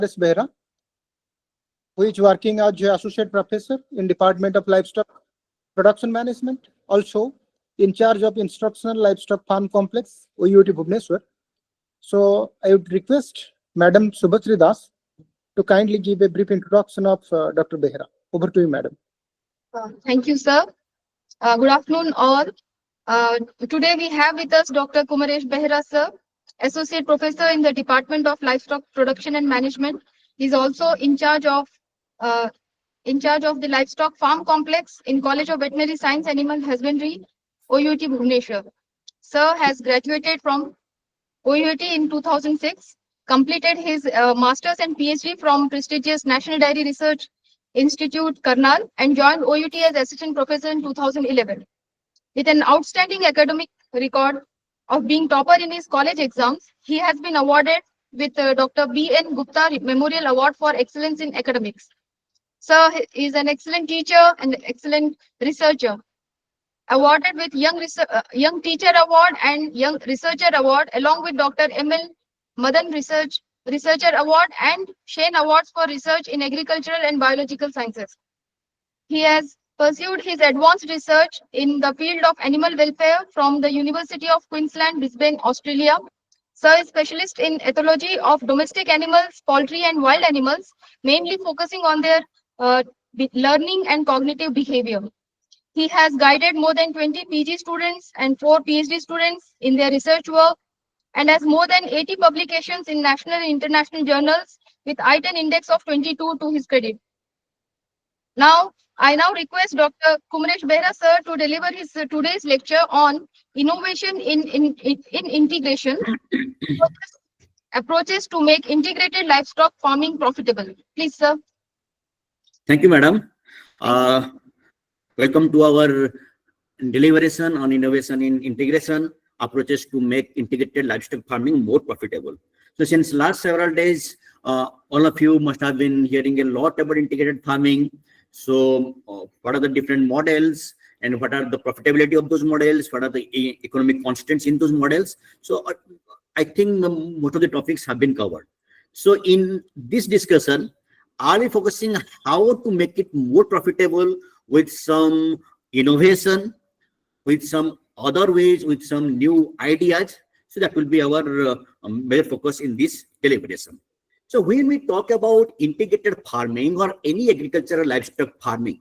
Behra, who is working as associate professor in Department of Livestock Production Management, also in charge of Instructional Livestock Farm Complex, OUT Bhubaneswar. So I would request Madam Subhasri Das to kindly give a brief introduction of Dr. Behra. Over to you, Madam. Thank you, sir. Good afternoon, all. Today we have with us Dr. Kumaresh Behra, sir, Associate Professor in the Department of Livestock Production and Management. He is also in charge of the Livestock Farm Complex in College of Veterinary Science Animal Husbandry, OUT Bhubaneswar. Sir has graduated from OUT in 2006, completed his Masters and PhD from prestigious National Dairy Research Institute, Karnal, and joined OUT as Assistant Professor in 2011. With an outstanding academic record of being topper in his college exams, he has been awarded with Dr. B.N. Gupta Memorial Award for Excellence in Academics. Sir is an excellent teacher and excellent researcher. Awarded with Young Teacher Award and Young Researcher Award, along with Dr. M.L. Madan Researcher Award and Shane Awards for Research in Agricultural and Biological Sciences. He has pursued his advanced research in the field of animal welfare from the University of Queensland, Brisbane, Australia. Sir is specialist in ethology of domestic animals, poultry and wild animals, mainly focusing on their learning and cognitive behavior. He has guided more than 20 PG students and 4 PhD students in their research work and has more than 80 publications in national and international journals with I-10 index of 22 to his credit. I now request Dr. Kumaresh Behra, sir, to deliver his today's lecture on innovation in integration, approaches to make integrated livestock farming profitable. Please, sir. Thank you, madam. Welcome to our deliberation on innovation in integration, approaches to make integrated livestock farming more profitable. So since last several days, all of you must have been hearing a lot about integrated farming. So what are the different models and what are the profitability of those models? What are the economic constants in those models? So I think most of the topics have been covered. So in this discussion, I'll be focusing on how to make it more profitable with some innovation, with some other ways, with some new ideas. So that will be our major focus in this deliberation. So when we talk about integrated farming or any agricultural livestock farming,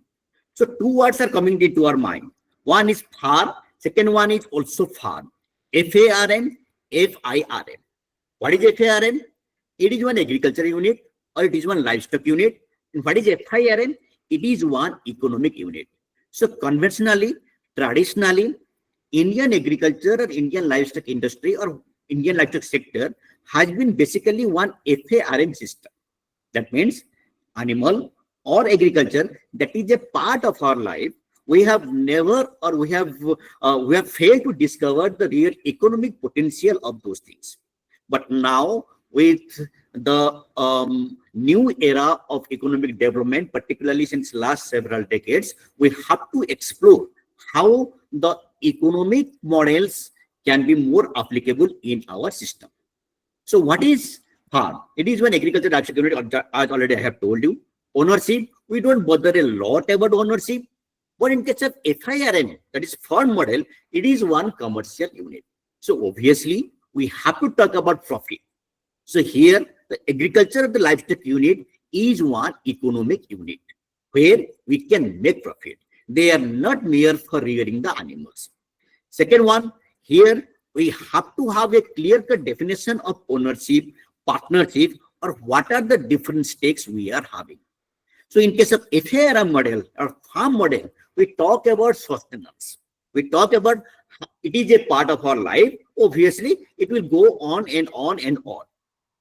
so two words are coming into our mind. One is farm, second one is also farm. FARM, FIRM. What is FARM? It is one agriculture unit or it is one livestock unit. And what is FIRM? It is one economic unit. So conventionally, traditionally, Indian agriculture or Indian livestock industry or Indian livestock sector has been basically one FARM system. That means animal or agriculture, that is a part of our life. We have never or we have failed to discover the real economic potential of those things. But now with the new era of economic development, particularly since last several decades, we have to explore how the economic models can be more applicable in our system. So what is farm? It is one agricultural livestock unit, as already I have told you. Ownership, we don't bother a lot about ownership. But in case of FIRM, that is farm model, it is one commercial unit. So obviously, we have to talk about profit. So here, the agriculture of the livestock unit is one economic unit where we can make profit. They are not mere for rearing the animals. Second one, here we have to have a clear-cut definition of ownership, partnership, or what are the different stakes we are having. So in case of FARM model or farm model, we talk about sustenance. We talk about it is a part of our life. Obviously, it will go on and on and on.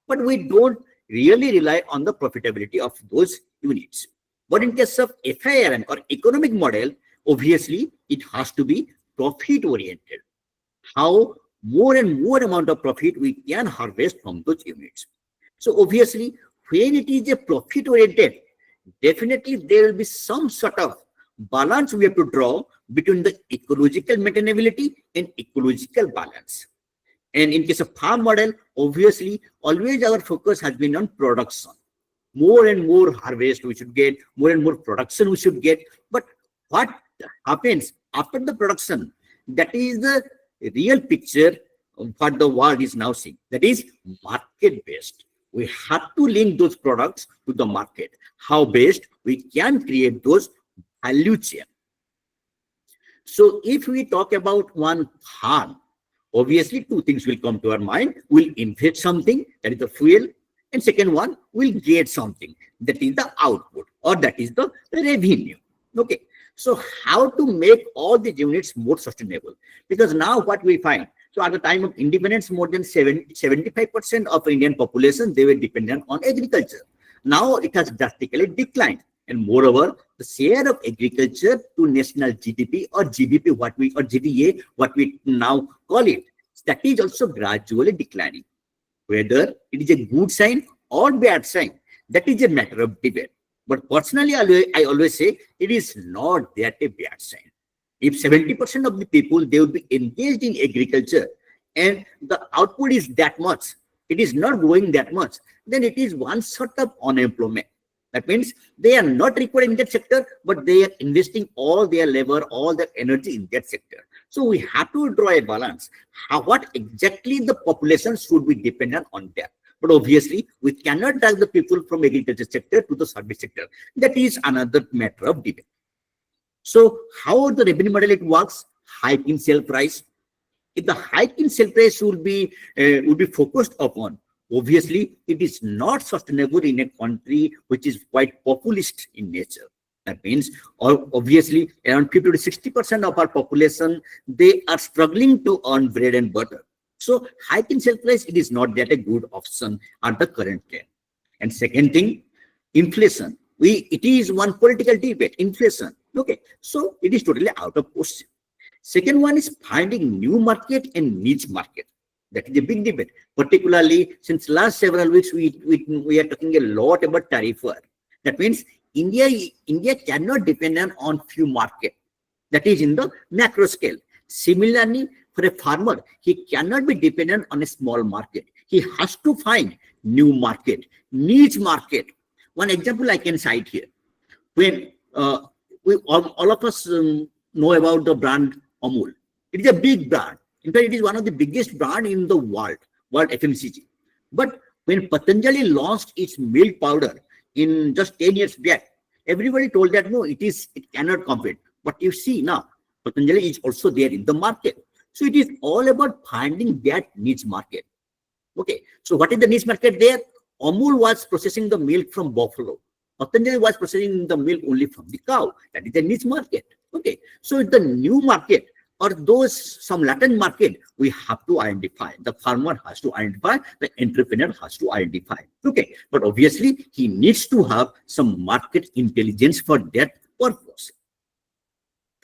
But we don't really rely on the profitability of those units. But in case of FIRM or economic model, obviously, it has to be profit-oriented. How more and more amount of profit we can harvest from those units. So obviously, when it is a profit-oriented, definitely there will be some sort of balance we have to draw between the ecological maintainability and ecological balance. And in case of farm model, obviously, always our focus has been on production. more and more harvest we should get, more and more production we should get. But what happens after the production? That is the real picture of what the world is now seeing. That is market based. We have to link those products to the market. How best we can create those value chain. So if we talk about one farm, obviously two things will come to our mind. We'll invest something, that is the fuel, and second one, we'll get something, that is the output, or that is the revenue. Okay. So how to make all the units more sustainable? Because now what we find, so at the time of independence, more than 75% of Indian population, they were dependent on agriculture. Now it has drastically declined. And moreover, the share of agriculture to national GDP or GDP, or GDA, what we now call it, that is also gradually declining. Whether it is a good sign or bad sign, that is a matter of debate. But personally, I always say it is not that a bad sign. If 70% of the people, they would be engaged in agriculture and the output is that much, it is not growing that much, then it is one sort of unemployment. That means they are not required in that sector, but they are investing all their labor, all their energy in that sector. So we have to draw a balance. What exactly the population should be dependent on that. But obviously, we cannot drag the people from agriculture sector to the service sector. That is another matter of debate. So how the revenue model it works? Hike in sale price. If the hike in sale price will be focused upon, obviously it is not sustainable in a country which is quite populist in nature. That means, obviously, around 50 to 60% of our population, they are struggling to earn bread and butter. So hike in sale price, it is not that a good option at the current time. And second thing, inflation. It is one political debate, inflation. Okay, so it is totally out of question. Second one is finding new market and niche market. That is a big debate. Particularly since last several weeks, we are talking a lot about tariff war. That means India cannot depend on few market. That is in the macro scale. Similarly, for a farmer, he cannot be dependent on a small market. He has to find new market, niche market. One example I can cite here. When all of us know about the brand Amul. It is a big brand. In fact, it is one of the biggest brand in the world FMCG. But when Patanjali launched its milk powder in just 10 years back, everybody told that no, it cannot compete. But you see now, Patanjali is also there in the market. So it is all about finding that niche market. Okay, so what is the niche market there? Amul was processing the milk from buffalo. Patanjali was processing the milk only from the cow. That is the niche market. Okay, so the new market or some latent market, we have to identify. The farmer has to identify, the entrepreneur has to identify. Okay, but obviously he needs to have some market intelligence for that purpose.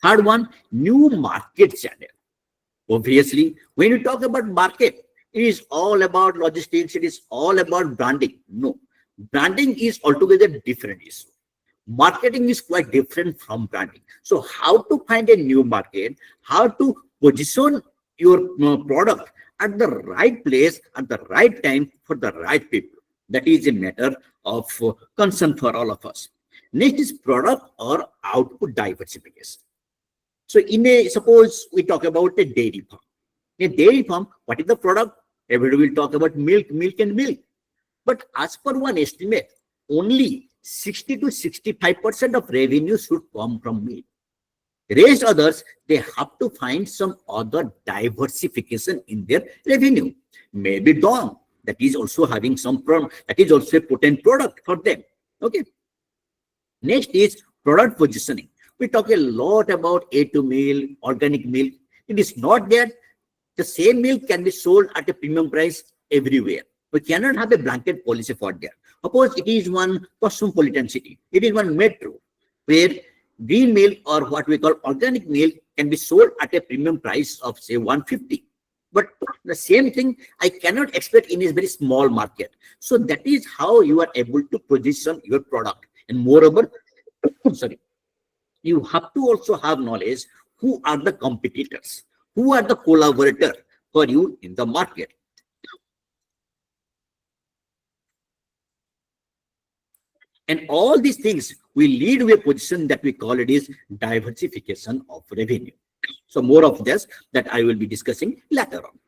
Third one, new market channel. Obviously, when you talk about market, it is all about logistics, it is all about branding. No, branding is altogether different issue. Marketing is quite different from branding. So how to find a new market, how to position your product at the right place, at the right time for the right people. That is a matter of concern for all of us. Next is product or output diversification. So suppose we talk about a dairy farm. In a dairy farm, what is the product? Everybody will talk about milk and milk. But as per one estimate, only 60 to 65% of revenue should come from milk. Rest others, they have to find some other diversification in their revenue. Maybe dawn, that is also having some problem. That is also a potent product for them. Okay. Next is product positioning. We talk a lot about A2 milk, organic milk. It is not that the same milk can be sold at a premium price everywhere. We cannot have a blanket policy for that. Suppose it is one cosmopolitan city. It is one metro where green milk or what we call organic milk can be sold at a premium price of say 150. But the same thing I cannot expect in a very small market. So that is how you are able to position your product. And moreover, sorry, you have to also have knowledge who are the competitors, who are the collaborators for you in the market. And all these things will lead to a position that we call it is diversification of revenue. So more of this that I will be discussing later on.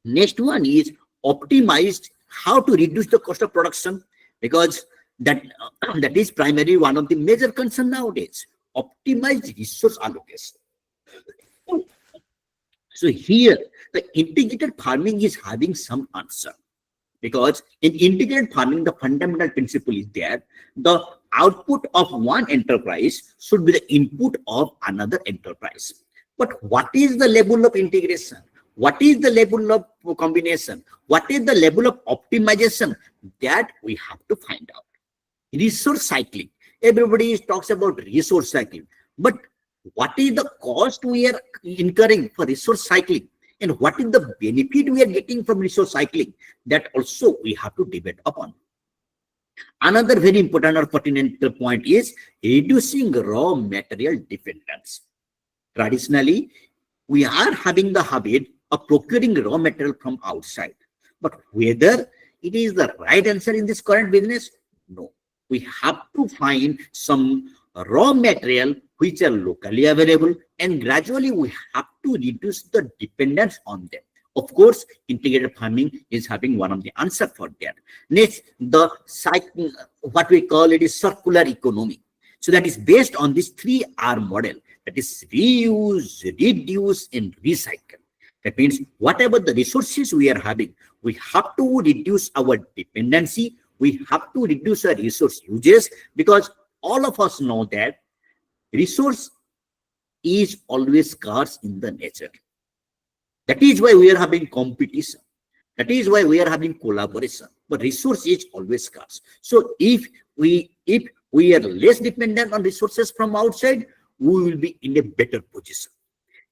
Next one is optimized how to reduce the cost of production, because that that is primarily one of the major concern nowadays. Optimized resource allocation. So here the integrated farming is having some answer, because in integrated farming the fundamental principle is there: the output of one enterprise should be the input of another enterprise. But what is the level of integration? What is the level of combination? What is the level of optimization? That we have to find out. Resource cycling. Everybody talks about resource cycling, but what is the cost we are incurring for resource cycling, and what is the benefit we are getting from resource cycling? That also we have to debate upon. Another very important or pertinent point is reducing raw material dependence. Traditionally, we are having the habit of procuring raw material from outside, but whether it is the right answer in this current business? No. We have to find some raw material which are locally available, and gradually we have to reduce the dependence on them. Of course, integrated farming is having one of the answer for that. Next, the cycle, what we call it is circular economy. So that is based on this 3R model, that is reuse, reduce, and recycle. That means whatever the resources we are having, we have to reduce our dependency. We have to reduce our resource uses, because all of us know that resource is always scarce in the nature. That is why we are having competition. That is why we are having collaboration. But resource is always scarce. So if we are less dependent on resources from outside, we will be in a better position.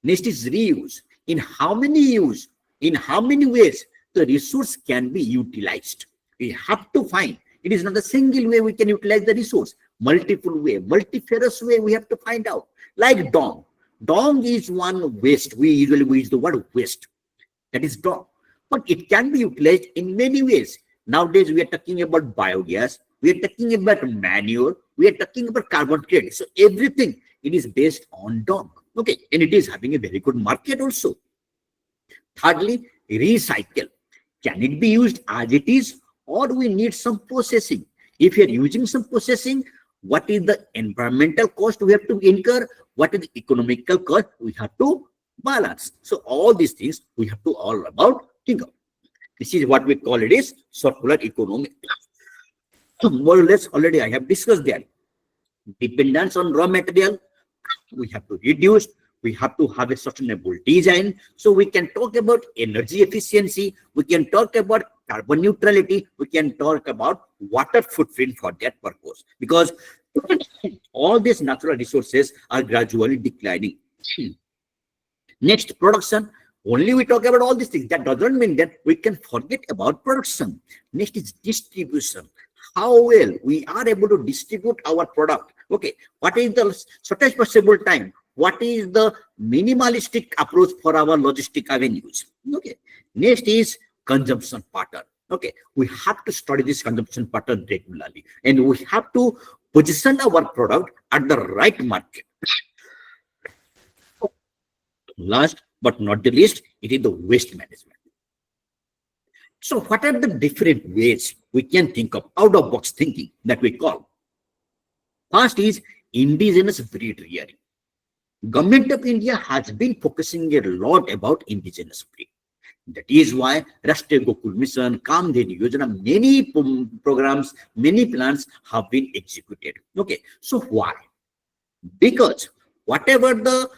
Next is reuse. In how many ways the resource can be utilized? We have to find. It is not a single way we can utilize the resource. Multiple way, multifarious way we have to find out. Like dung. Dung is one waste. We usually use the word waste. That is dung. But it can be utilized in many ways. Nowadays we are talking about biogas. We are talking about manure. We are talking about carbon credit. So everything, it is based on dung. Okay, and it is having a very good market also. Thirdly, recycle. Can it be used as it is, or do we need some processing? If you are using some processing, what is the environmental cost we have to incur? What is the economical cost we have to balance? So all these things we have to all about think of. This is what we call it is circular economy. More or less already I have discussed that. Dependence on raw material, we have to reduce. We have to have a sustainable design. So we can talk about energy efficiency. We can talk about carbon neutrality. We can talk about water footprint for that purpose, because all these natural resources are gradually declining. Next, production. Only we talk about all these things. That doesn't mean that we can forget about production. Next is distribution. How well we are able to distribute our product. Okay, what is the shortest possible time? What is the minimalistic approach for our logistic avenues? Okay. Next is consumption pattern. Okay. We have to study this consumption pattern regularly, and we have to position our product at the right market. Last but not the least, it is the waste management. So what are the different ways we can think of out-of-box thinking that we call? First is indigenous breed rearing. Government of India has been focusing a lot about indigenous breed. That is why Rashtriya Gokul Mission, Kamdheni Yojana, many programs, many plans have been executed. Okay, so why? Because whatever the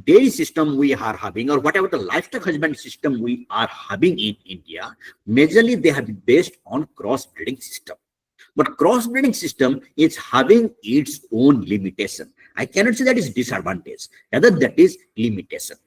dairy system we are having, or whatever the livestock husbandry system we are having in India, majorly they have been based on cross-breeding system. But cross-breeding system is having its own limitation. I cannot say that is disadvantage, rather that is limitation.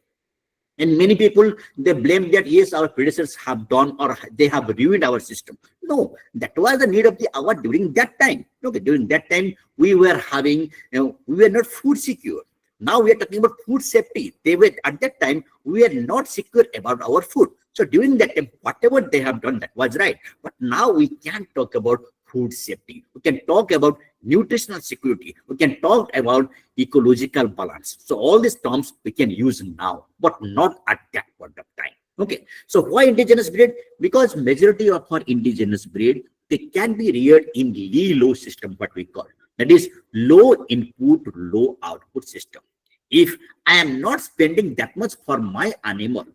And many people, they blame that, yes, our predecessors have done or they have ruined our system. No, that was the need of the hour during that time. Okay, during that time, we were having, we were not food secure. Now we are talking about food safety. They were, at that time, we are not secure about our food. So during that time, whatever they have done, that was right. But now we can't talk about food safety. We can talk about nutritional security. We can talk about ecological balance. So all these terms we can use now, but not at that point of time. Okay. So why indigenous breed? Because majority of our indigenous breed, they can be reared in low system, what we call. That is low input, low output system. If I am not spending that much for my animal,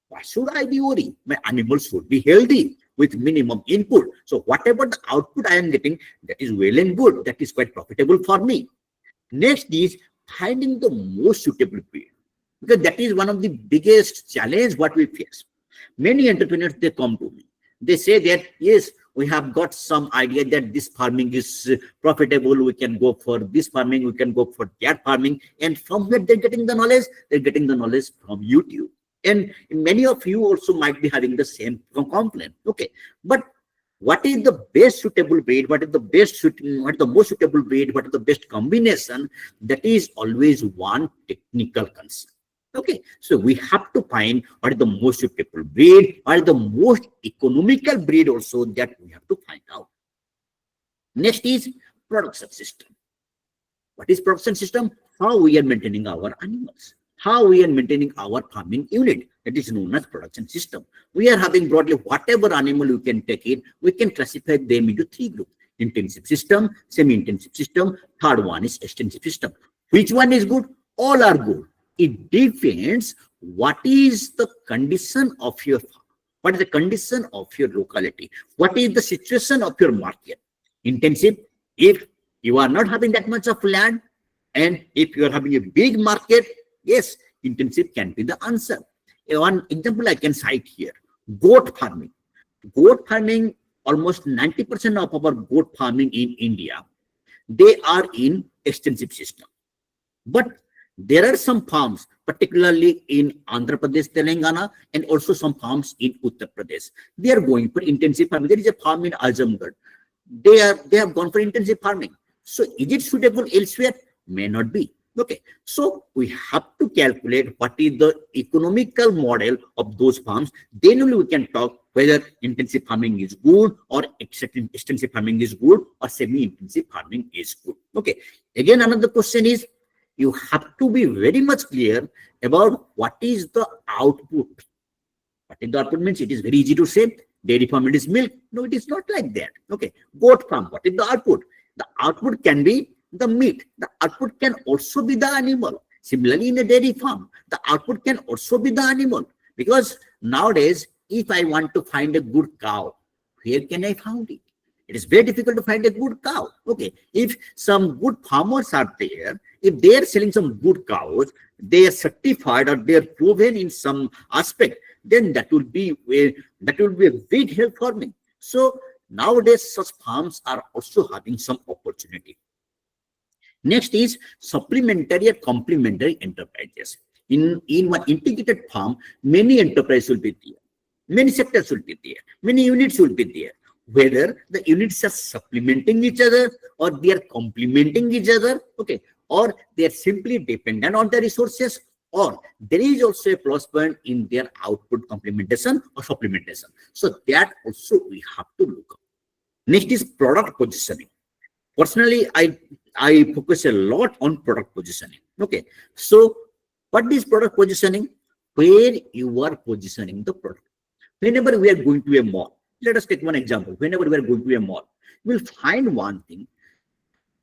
why should I be worried? My animal should be healthy with minimum input. So whatever the output I am getting, that is well and good. That is quite profitable for me. Next is finding the most suitable breed, because that is one of the biggest challenge what we face. Many entrepreneurs, they come to me. They say that, yes, we have got some idea that this farming is profitable. We can go for this farming. We can go for that farming. And from where they're getting the knowledge? They're getting the knowledge from YouTube. And many of you also might be having the same complaint. Okay, but what is the best suitable breed? What is the best what is the most suitable breed? What is the best combination? That is always one technical concern. Okay, so we have to find what is the most suitable breed, what is the most economical breed also, that we have to find out. Next is production system. What is production system? How we are maintaining our animals, how we are maintaining our farming unit. That is known as production system. We are having broadly whatever animal you can take it, we can classify them into three groups: intensive system, semi-intensive system, third one is extensive system. Which one is good? All are good. It depends what is the condition of your farm, what is the condition of your locality, what is the situation of your market. Intensive, if you are not having that much of land, and if you are having a big market, yes, intensive can be the answer. One example I can cite here: goat farming. Goat farming, almost 90% of our goat farming in India, they are in extensive system. But there are some farms, particularly in Andhra Pradesh, Telangana, and also some farms in Uttar Pradesh. They are going for intensive farming. There is a farm in Azamgarh. They have gone for intensive farming. So is it suitable elsewhere? May not be. Okay. So we have to calculate what is the economical model of those farms. Then only we can talk whether intensive farming is good or extensive farming is good or semi-intensive farming is good. Okay. Again, another question is, you have to be very much clear about what is the output. What is the output means? It is very easy to say. Dairy farm, it is milk. No, it is not like that. Okay. Goat farm, what is the output? The output can be the meat. The output can also be the animal. Similarly, in a dairy farm, the output can also be the animal. Because nowadays, if I want to find a good cow, where can I find it? It is very difficult to find a good cow. Okay. If some good farmers are there, if they are selling some good cows, they are certified or they are proven in some aspect, then that will be a big help for me. So nowadays, such farms are also having some opportunity. Next is supplementary and complementary enterprises. In one integrated farm, many enterprises will be there, many sectors will be there, many units will be there. Whether the units are supplementing each other or they are complementing each other, okay, or they are simply dependent on the resources, or there is also a plus point in their output complementation or supplementation. So that also we have to look up. Next is product positioning. Personally, I focus a lot on product positioning. Okay, so what is product positioning? Where you are positioning the product. Whenever we are going to a mall, let us take one example. Whenever we are going to a mall, we'll find one thing.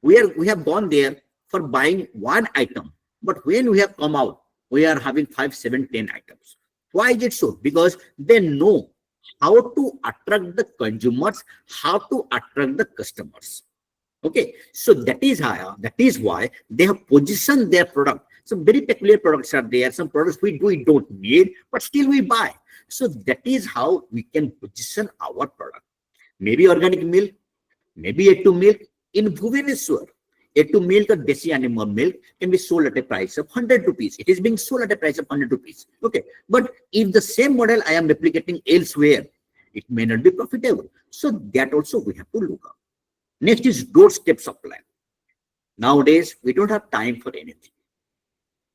We have gone there for buying one item, but when we have come out, we are having 5, 7, 10 items. Why is it so? Because they know how to attract the consumers, how to attract the customers. Okay, so that is why they have positioned their product. Some very peculiar products are there. Some products we don't need, but still we buy. So that is how we can position our product. Maybe organic milk, maybe A2 milk. In Bhubaneswar, A2 milk or desi animal milk can be sold at a price of 100 rupees. It is being sold at a price of 100 rupees. Okay, but if the same model I am replicating elsewhere, it may not be profitable. So that also we have to look up. Next is doorstep supply. Nowadays, we don't have time for anything.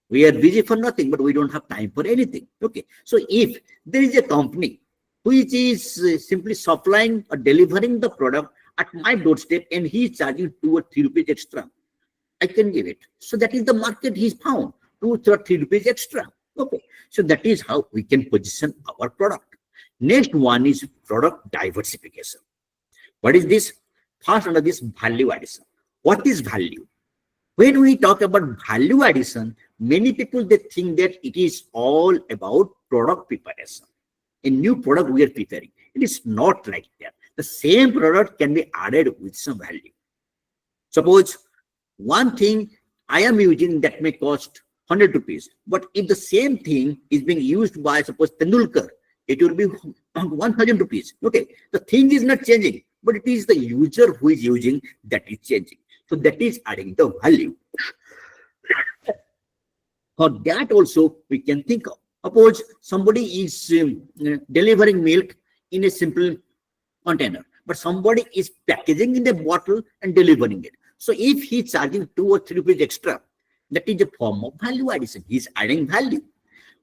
We are busy for nothing, but we don't have time for anything. Okay. So if there is a company which is simply supplying or delivering the product at my doorstep and he is charging 2 or 3 rupees extra, I can give it. So that is the market he's found, 2 or 3 rupees extra. Okay. So that is how we can position our product. Next one is product diversification. What is this? First, under this, value addition. What is value? When we talk about value addition, many people, they think that it is all about product preparation. A new product we are preparing. It is not like that. The same product can be added with some value. Suppose one thing I am using that may cost 100 rupees, but if the same thing is being used by, suppose, Tendulkar, it will be 1000 rupees. Okay, the thing is not changing, but it is the user who is using that is changing. So that is adding the value. For that also we can think of. Suppose somebody is delivering milk in a simple container, but somebody is packaging in a bottle and delivering it. So if he is charging 2 or 3 rupees extra, that is a form of value addition. He is adding value.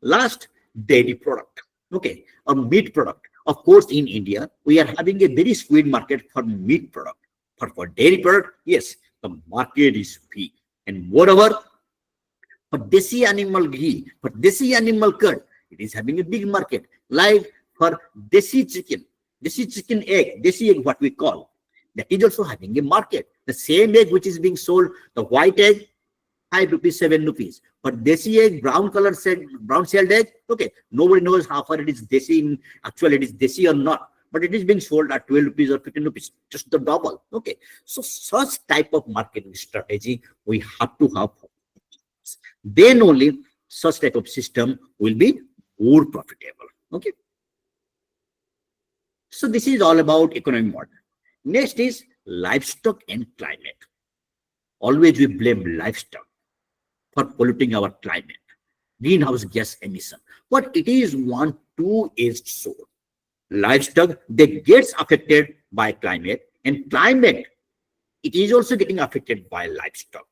Last, dairy product, okay, or meat product. Of course, in India, we are having a very squeezed market for meat product. But for dairy product, yes, the market is big. And moreover, for desi animal ghee, for desi animal curd, it is having a big market. Like for desi chicken egg, desi egg, what we call, that is also having a market. The same egg which is being sold, the white egg, 5 rupees, 7 rupees. But desi egg, brown shelled egg, okay, nobody knows how far it is desi, actually it is desi or not. But it is being sold at 12 rupees or 15 rupees, just the double. Okay. So such type of marketing strategy we have to have. Then only such type of system will be more profitable. Okay. So this is all about economic model. Next is livestock and climate. Always we blame livestock for polluting our climate, greenhouse gas emission. But it is one two-edged sword. Livestock, they gets affected by climate, and climate, it is also getting affected by livestock.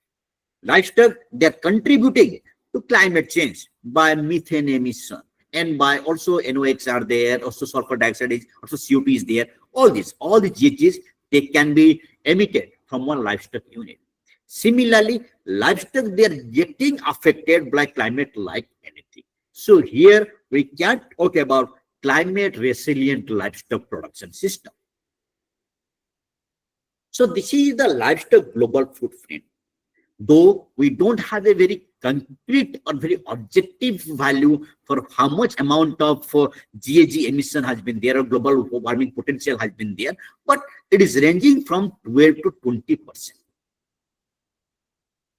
Livestock, they are contributing to climate change by methane emission, and by also NOx are there, also sulfur dioxide is, also CO2 is there. All the GHGs, they can be emitted from one livestock unit. Similarly, livestock, they are getting affected by climate like anything. So here we can talk about climate resilient livestock production system. So this is the livestock global footprint. Though we don't have a very concrete or very objective value for how much amount of GHG emission has been there or global warming potential has been there, but it is ranging from 12 to 20%.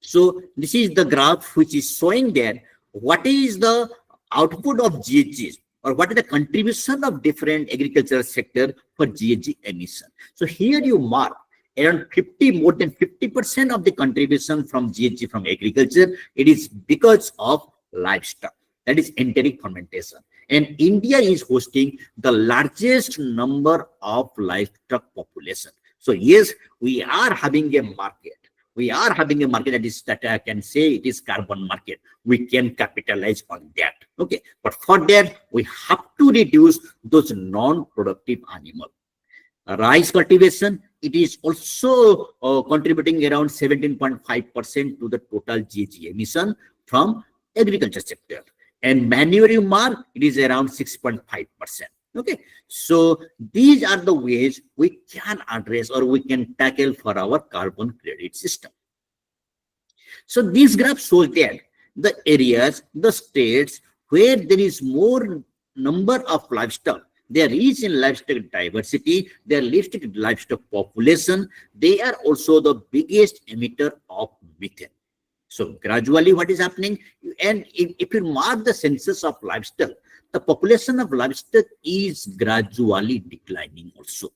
So this is the graph which is showing there what is the output of GHGs, or what is the contribution of different agricultural sector for GHG emission. So here you mark around more than 50% of the contribution from GHG from agriculture. It is because of livestock, that is enteric fermentation. And India is hosting the largest number of livestock population. So yes, we are having a market. We are having a market that I can say it is carbon market. We can capitalize on that. Okay. But for that, we have to reduce those non-productive animals. Rice cultivation, it is also contributing around 17.5% to the total GHG emission from agriculture sector. And manure you mark, it is around 6.5%. Okay. So these are the ways we can address or we can tackle for our carbon credit system. So this graph shows that the areas, the states where there is more number of livestock, they are rich in livestock diversity, they are livestock population, they are also the biggest emitter of methane. So gradually what is happening, and if you mark the census of livestock, the population of livestock is gradually declining also.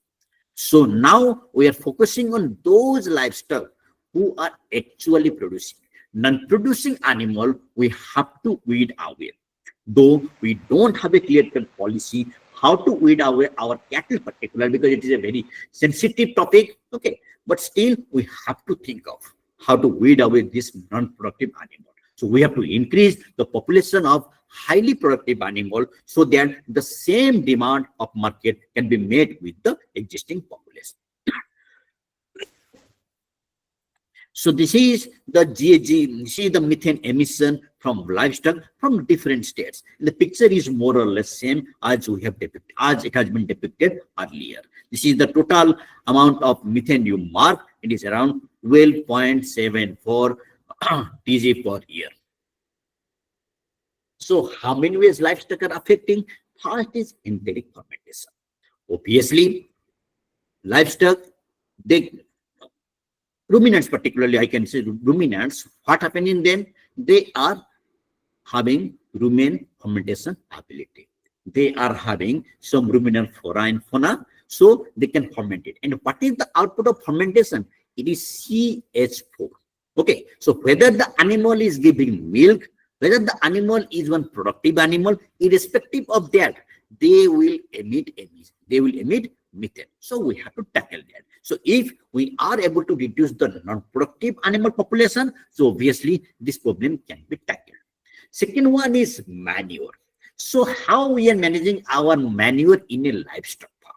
So now we are focusing on those livestock who are actually producing. Non-producing animal, we have to weed away. Though we don't have a clear-cut policy how to weed away our cattle particularly, because it is a very sensitive topic. Okay, but still we have to think of how to weed away this non-productive animal. So we have to increase the population of highly productive animal so that the same demand of market can be met with the existing population. So this is the GHG, see the methane emission from livestock from different states. The picture is more or less same as we have depicted, as it has been depicted earlier. This is the total amount of methane you mark. It is around 12.74 TG per year. So how many ways livestock are affecting? First is enteric fermentation. Obviously, livestock, ruminants particularly, I can say ruminants, what happens in them? They are having rumen fermentation ability. They are having some ruminant flora and fauna, so they can ferment it. And what is the output of fermentation? It is CH4. Okay, so whether the animal is giving milk, whether the animal is one productive animal, irrespective of that, they will emit methane. So we have to tackle that. So if we are able to reduce the non-productive animal population, so obviously this problem can be tackled. Second one is manure. So how we are managing our manure in a livestock farm?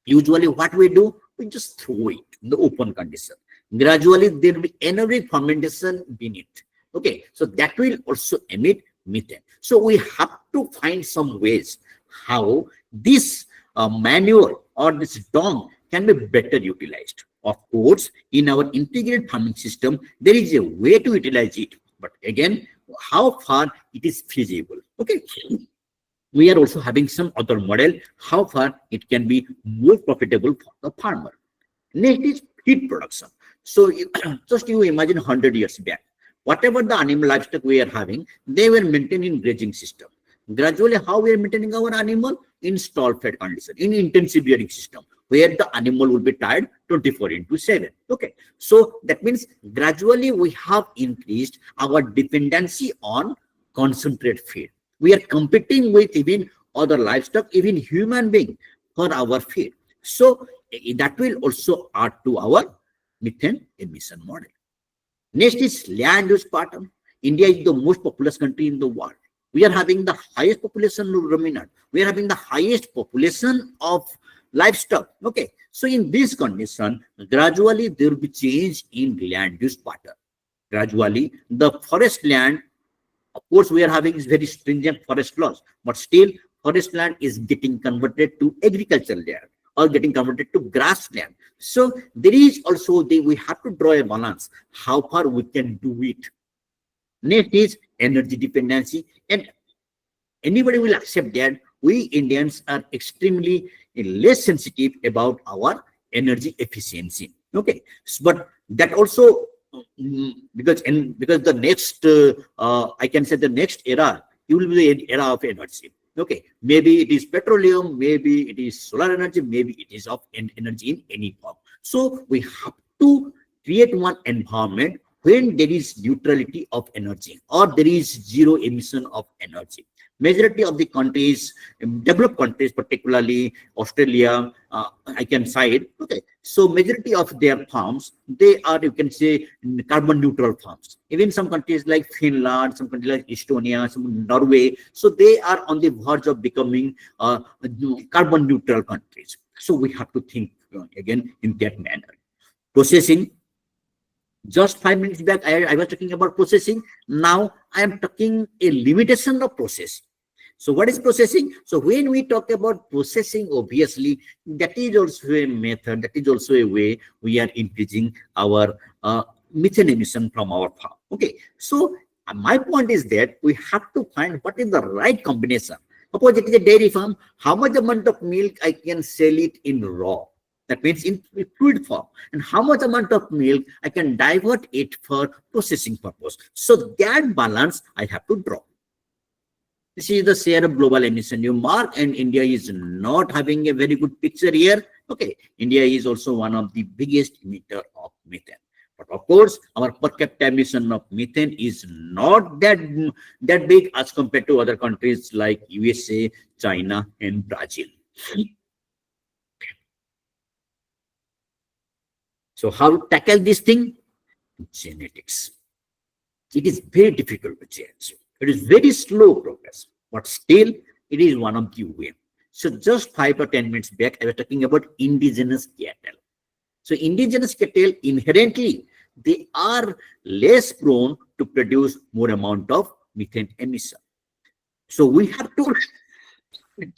Usually what we do, we just throw it in the open condition. Gradually there will be anaerobic fermentation beneath. Okay, so that will also emit methane. So we have to find some ways how this manure or this dung can be better utilized. Of course, in our integrated farming system, there is a way to utilize it. But again, how far it is feasible? Okay, we are also having some other model, how far it can be more profitable for the farmer. Next is feed production. So just you imagine 100 years back, whatever the animal livestock we are having, they were maintaining grazing system. Gradually, how we are maintaining our animal? In stall-fed condition, in intensive bearing system, where the animal will be tied 24/7. Okay, so that means gradually we have increased our dependency on concentrate feed. We are competing with even other livestock, even human being for our feed. So that will also add to our methane emission model. Next is land use pattern. India is the most populous country in the world. We are having the highest population of ruminant. We are having the highest population of livestock. Okay, so in this condition, gradually there will be change in land use pattern. Gradually, the forest land, of course, we are having very stringent forest laws, but still forest land is getting converted to agricultural land or getting converted to grassland. So there is also we have to draw a balance how far we can do it. Next is energy dependency, and anybody will accept that we Indians are extremely less sensitive about our energy efficiency. Okay, but that also because the next I can say the next era, it will be the era of energy. Okay, maybe it is petroleum, maybe it is solar energy, maybe it is of energy in any form. So we have to create one environment when there is neutrality of energy or there is zero emission of energy. Majority of the countries, developed countries, particularly Australia, I can cite. Okay, so majority of their farms, they are, you can say, carbon neutral farms. Even some countries like Finland, some countries like Estonia, some Norway, so they are on the verge of becoming carbon neutral countries. So we have to think again in that manner. Processing. Just 5 minutes back, I was talking about processing. Now I am talking a limitation of processing. So what is processing? So when we talk about processing, obviously, that is also a method, that is also a way we are increasing our methane emission from our farm. Okay, so my point is that we have to find what is the right combination. Suppose it is a dairy farm, how much amount of milk I can sell it in raw? That means in fluid form, and how much amount of milk I can divert it for processing purpose. So that balance I have to draw. This is the share of global emission you mark, and India is not having a very good picture here. Okay, India is also one of the biggest emitter of methane. But of course, our per capita emission of methane is not that big as compared to other countries like USA, China, and Brazil. So how to tackle this thing? Genetics. It is very difficult to change. It is very slow progress, but still it is one of the ways. So just 5 or 10 minutes back, I was talking about indigenous cattle. So indigenous cattle, inherently, they are less prone to produce more amount of methane emission. So we have to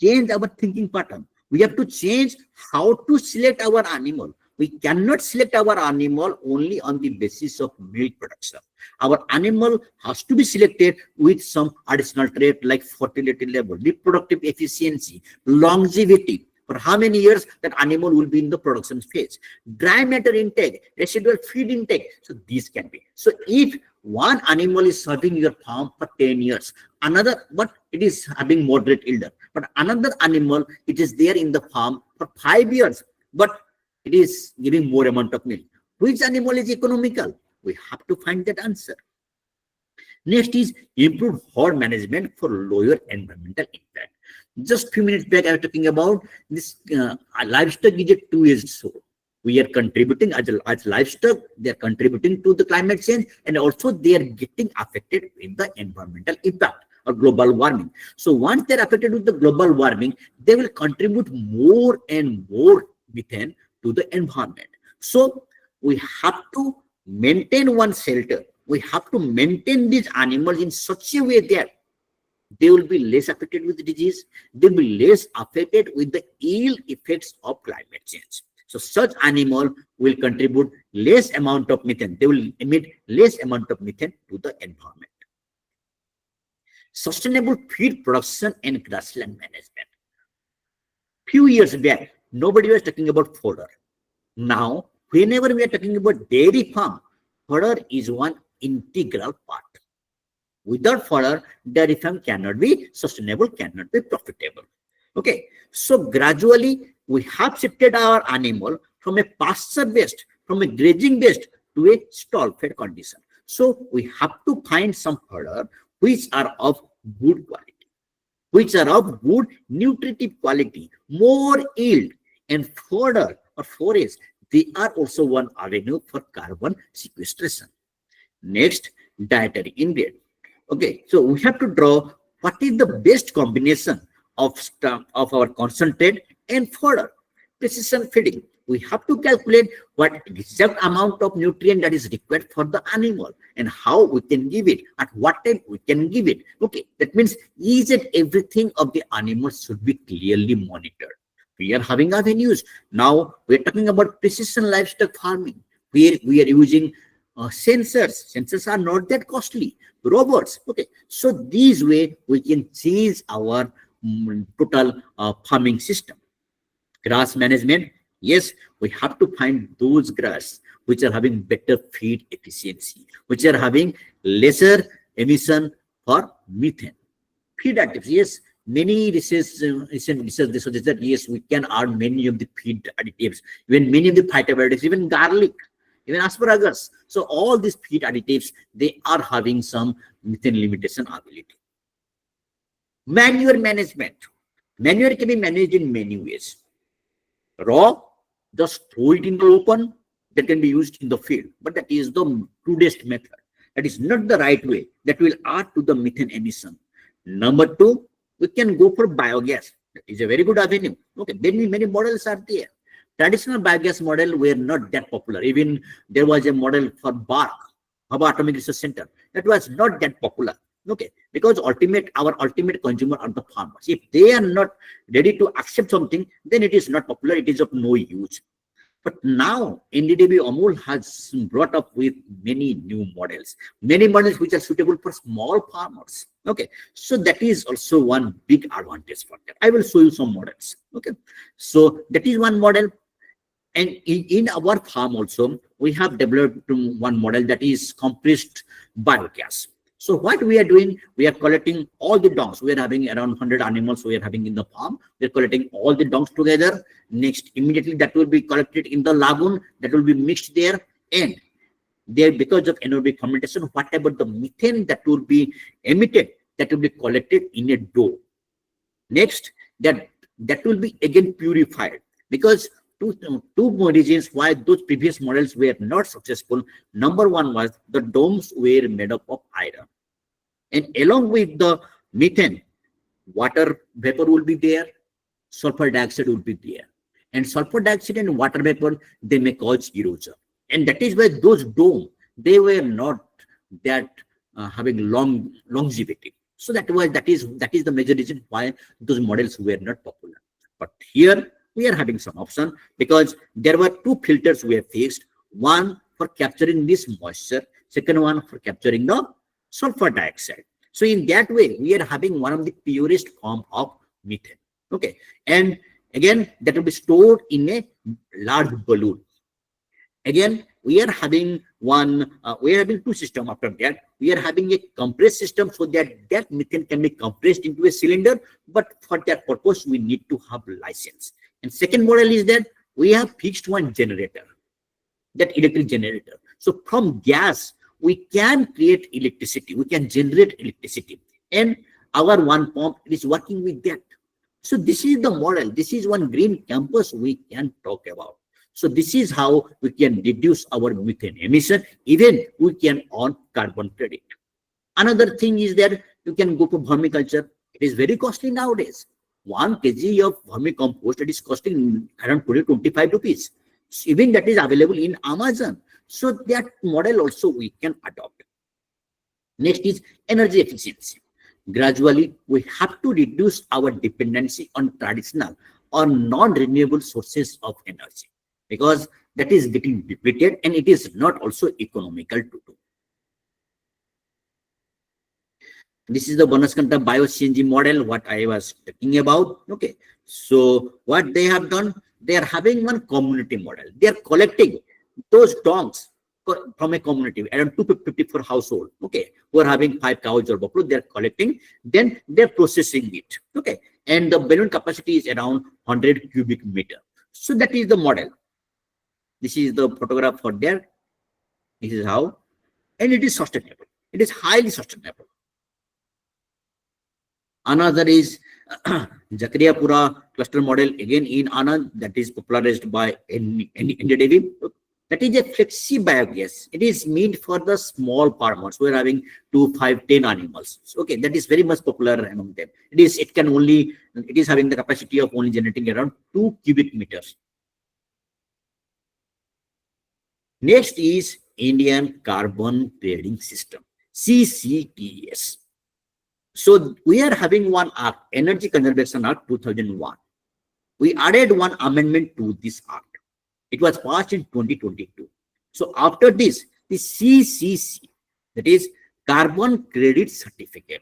change our thinking pattern. We have to change how to select our animal. We cannot select our animal only on the basis of milk production. Our animal has to be selected with some additional trait like fertility level, reproductive efficiency, longevity. For how many years that animal will be in the production phase, dry matter intake, residual feed intake. So these can be. So if one animal is serving your farm for 10 years, another, but it is having moderate yield, but another animal, it is there in the farm for 5 years, but it is giving more amount of milk. Which animal is economical? We have to find that answer. Next is improved herd management for lower environmental impact. Just few minutes back, I was talking about this livestock is a two-edged sword. We are contributing as livestock, they are contributing to the climate change, and also they are getting affected with the environmental impact or global warming. So once they're affected with the global warming, they will contribute more and more methane to the environment. So we have to maintain one shelter. We have to maintain these animals in such a way that they will be less affected with disease. They will be less affected with the ill effects of climate change. So such animal will contribute less amount of methane. They will emit less amount of methane to the environment. Sustainable feed production and grassland management. Few years back, nobody was talking about fodder. Now, whenever we are talking about dairy farm, fodder is one integral part. Without fodder, dairy farm cannot be sustainable, cannot be profitable. Okay, so gradually we have shifted our animal from a pasture based, from a grazing based to a stall fed condition. So we have to find some fodder which are of good quality, which are of good nutritive quality, more yield, and fodder or forage, they are also one avenue for carbon sequestration. Next, dietary ingredient. Okay, so we have to draw what is the best combination of our concentrate and fodder. Precision feeding. We have to calculate what exact amount of nutrient that is required for the animal and how we can give it, at what time we can give it. Okay, that means each and everything of the animal should be clearly monitored. We are having avenues. Now we are talking about precision livestock farming. We are using sensors. Sensors are not that costly. Robots. Okay, so this way we can change our total farming system. Grass management. Yes, we have to find those grass which are having better feed efficiency, which are having lesser emission for methane. Feed additives. Yes, many recent research suggests that yes, we can add many of the feed additives, even many of the phytobiotics, even garlic, even asparagus. So all these feed additives, they are having some methane limitation ability. Manure management. Manure can be managed in many ways. Raw, just throw it in the open, that can be used in the field, but that is the crudest method. That is not the right way. That will add to the methane emission. Number two, we can go for biogas. That is a very good avenue. Okay, many models are there. Traditional biogas model were not that popular. Even there was a model for bark, Haba Atomic Research Center. That was not that popular. Okay, because our ultimate consumer are the farmers. If they are not ready to accept something, then it is not popular. It is of no use. But now NDDB Amul has brought up with many new models, which are suitable for small farmers. Okay, so that is also one big advantage for that. I will show you some models. Okay, so that is one model. And in our farm also, we have developed one model that is compressed biogas. So what we are doing, we are collecting all the dungs. We are having around 100 animals we are having in the farm. We are collecting all the dungs together. Next, immediately that will be collected in the lagoon, that will be mixed there. And there, because of anaerobic fermentation, whatever the methane that will be emitted, that will be collected in a dough. Next, that will be again purified, because two reasons why those previous models were not successful. Number one was the domes were made up of iron, and along with the methane, water vapor will be there, sulfur dioxide will be there, and sulfur dioxide and water vapor, they may cause erosion. And that is why those dome, they were not that having longevity. So that is the major reason why those models were not popular. But here we are having some option, because there were two filters we have fixed: one for capturing this moisture, second one for capturing the sulfur dioxide. So in that way, we are having one of the purest form of methane. Okay, and again, that will be stored in a large balloon. Again, we are having two systems. After that, we are having a compressed system, so that methane can be compressed into a cylinder. But for that purpose, we need to have license. And second model is that we have fixed one generator, that electric generator. So from gas, we can create electricity. We can generate electricity, and our one pump is working with that. So this is the model. This is one green campus we can talk about. So this is how we can reduce our methane emission. Even we can earn carbon credit. Another thing is that you can go for vermiculture. It is very costly nowadays. 1 kg of vermicompost, it is costing around 25 rupees. Even that is available in Amazon. So that model also we can adopt. Next is energy efficiency. Gradually, we have to reduce our dependency on traditional or non-renewable sources of energy, because that is getting depleted and it is not also economical to do. This is the Banaskanta bio-CNG model, what I was talking about. Okay, so what they have done, they are having one community model. They are collecting those dongs from a community, around 254 household, okay, who are having 5 cows or buffalo. They are collecting, then they're processing it, okay, and the balloon capacity is around 100 cubic meter. So that is the model. This is the photograph for there. This is how, and it is sustainable. It is highly sustainable. Another is Jakariyapura cluster model, again in Anand, that is popularized by NDDB. That is a flexi biogas. It is meant for the small farmers who are having 2, 5, 10 animals. So, okay, that is very much popular among them. It is having the capacity of only generating around 2 cubic meters. Next is Indian Carbon Trading System, CCTS. So we are having one act, Energy Conservation Act 2001. We added one amendment to this act. It was passed in 2022. So after this, the CCC, that is Carbon Credit Certificate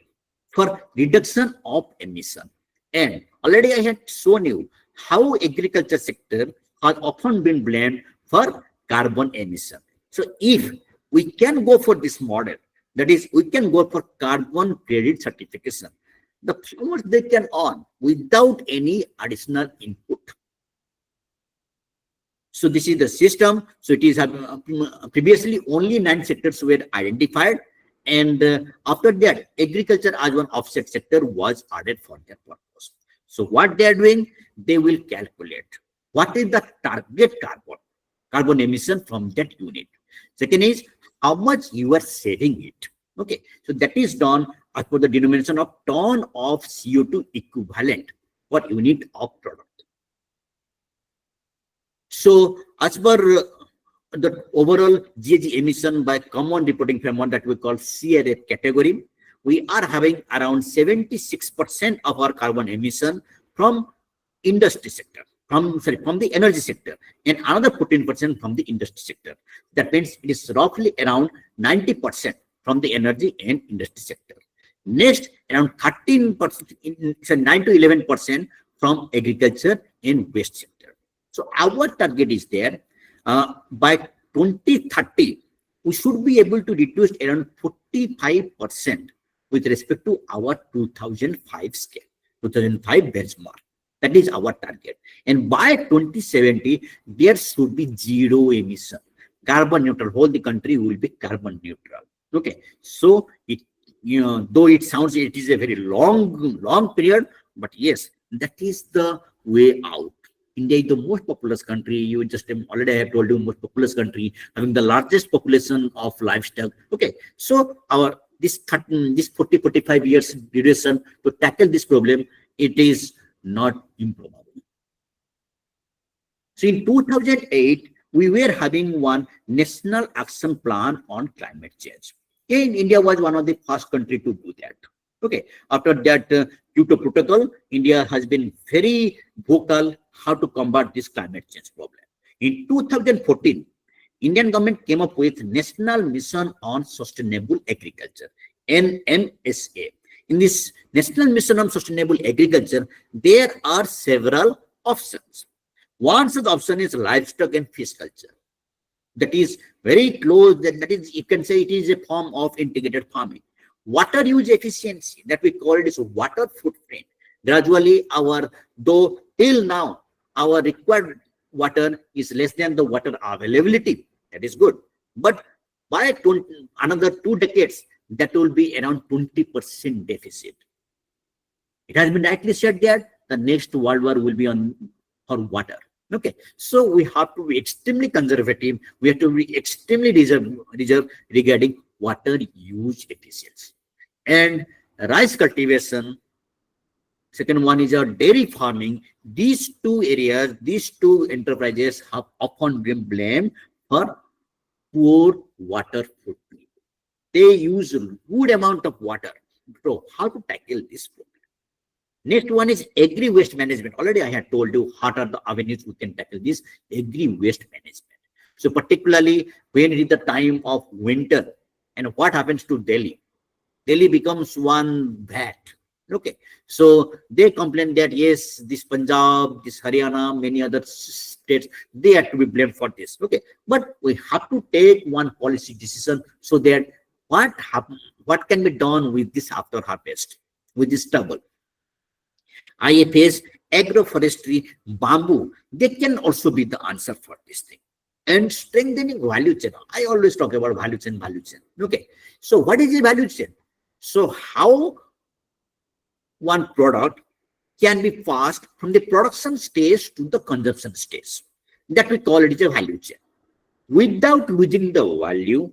for reduction of emission. And already I had shown you how agriculture sector has often been blamed for carbon emission. So if we can go for this model, that is, we can go for carbon credit certification, the farmers, they can earn without any additional input. So this is the system. So it is previously only 9 sectors were identified, and after that, agriculture as one offset sector was added for that purpose. So what they are doing, they will calculate what is the target carbon emission from that unit. Second is how much you are saving it. Okay, so that is done as per the denomination of ton of CO2 equivalent per unit of product. So as per the overall GHG emission by common reporting framework that we call CRF category, we are having around 76% of our carbon emission from industry sector, from the energy sector, and another 14% from the industry sector. That means it is roughly around 90% from the energy and industry sector. Next, around 13%, so 9 to 11% from agriculture and waste sector. So our target is there, by 2030, we should be able to reduce around 45% with respect to our 2005 scale, 2005 benchmark. That is our target. And by 2070, there should be zero emission, carbon neutral. Whole the country will be carbon neutral. Okay, so it, though it sounds it is a very long period, but yes, that is the way out. India is the most populous country. You just already have told you, most populous country, having the largest population of livestock. Okay, so our this 40-45 years duration to tackle this problem, it is not improbable. So in 2008, we were having one national action plan on climate change. In India was one of the first country to do that. Okay. After that Kyoto Protocol, India has been very vocal how to combat this climate change problem. In 2014, Indian government came up with National Mission on Sustainable Agriculture, NMSA. In this National Mission on Sustainable Agriculture, there are several options. One such option is livestock and fish culture. That is very close, that is, you can say it is a form of integrated farming. Water use efficiency, that we call it is water footprint. Gradually, though till now, our required water is less than the water availability. That is good. But by another 2 decades, that will be around 20% deficit. It has been rightly said that the next world war will be on for water. Okay, so we have to be extremely conservative. We have to be extremely reserve regarding water use efficiency. And rice cultivation, second one is our dairy farming. These two areas, these two enterprises have often been blamed for poor water footprint. They use a good amount of water. So how to tackle this problem? Next one is agri waste management. Already I had told you what are the avenues we can tackle this agri waste management. So particularly when it is the time of winter, and what happens to Delhi? Delhi becomes one bat. Okay, so they complain that yes, this Punjab, this Haryana, many other states, they have to be blamed for this. Okay, but we have to take one policy decision so that what can be done with this after harvest, with this stubble. IFS, agroforestry, bamboo, they can also be the answer for this thing. And strengthening value chain. I always talk about value chain. Okay, so what is the value chain? So how one product can be passed from the production stage to the consumption stage. That we call it a value chain. Without losing the value,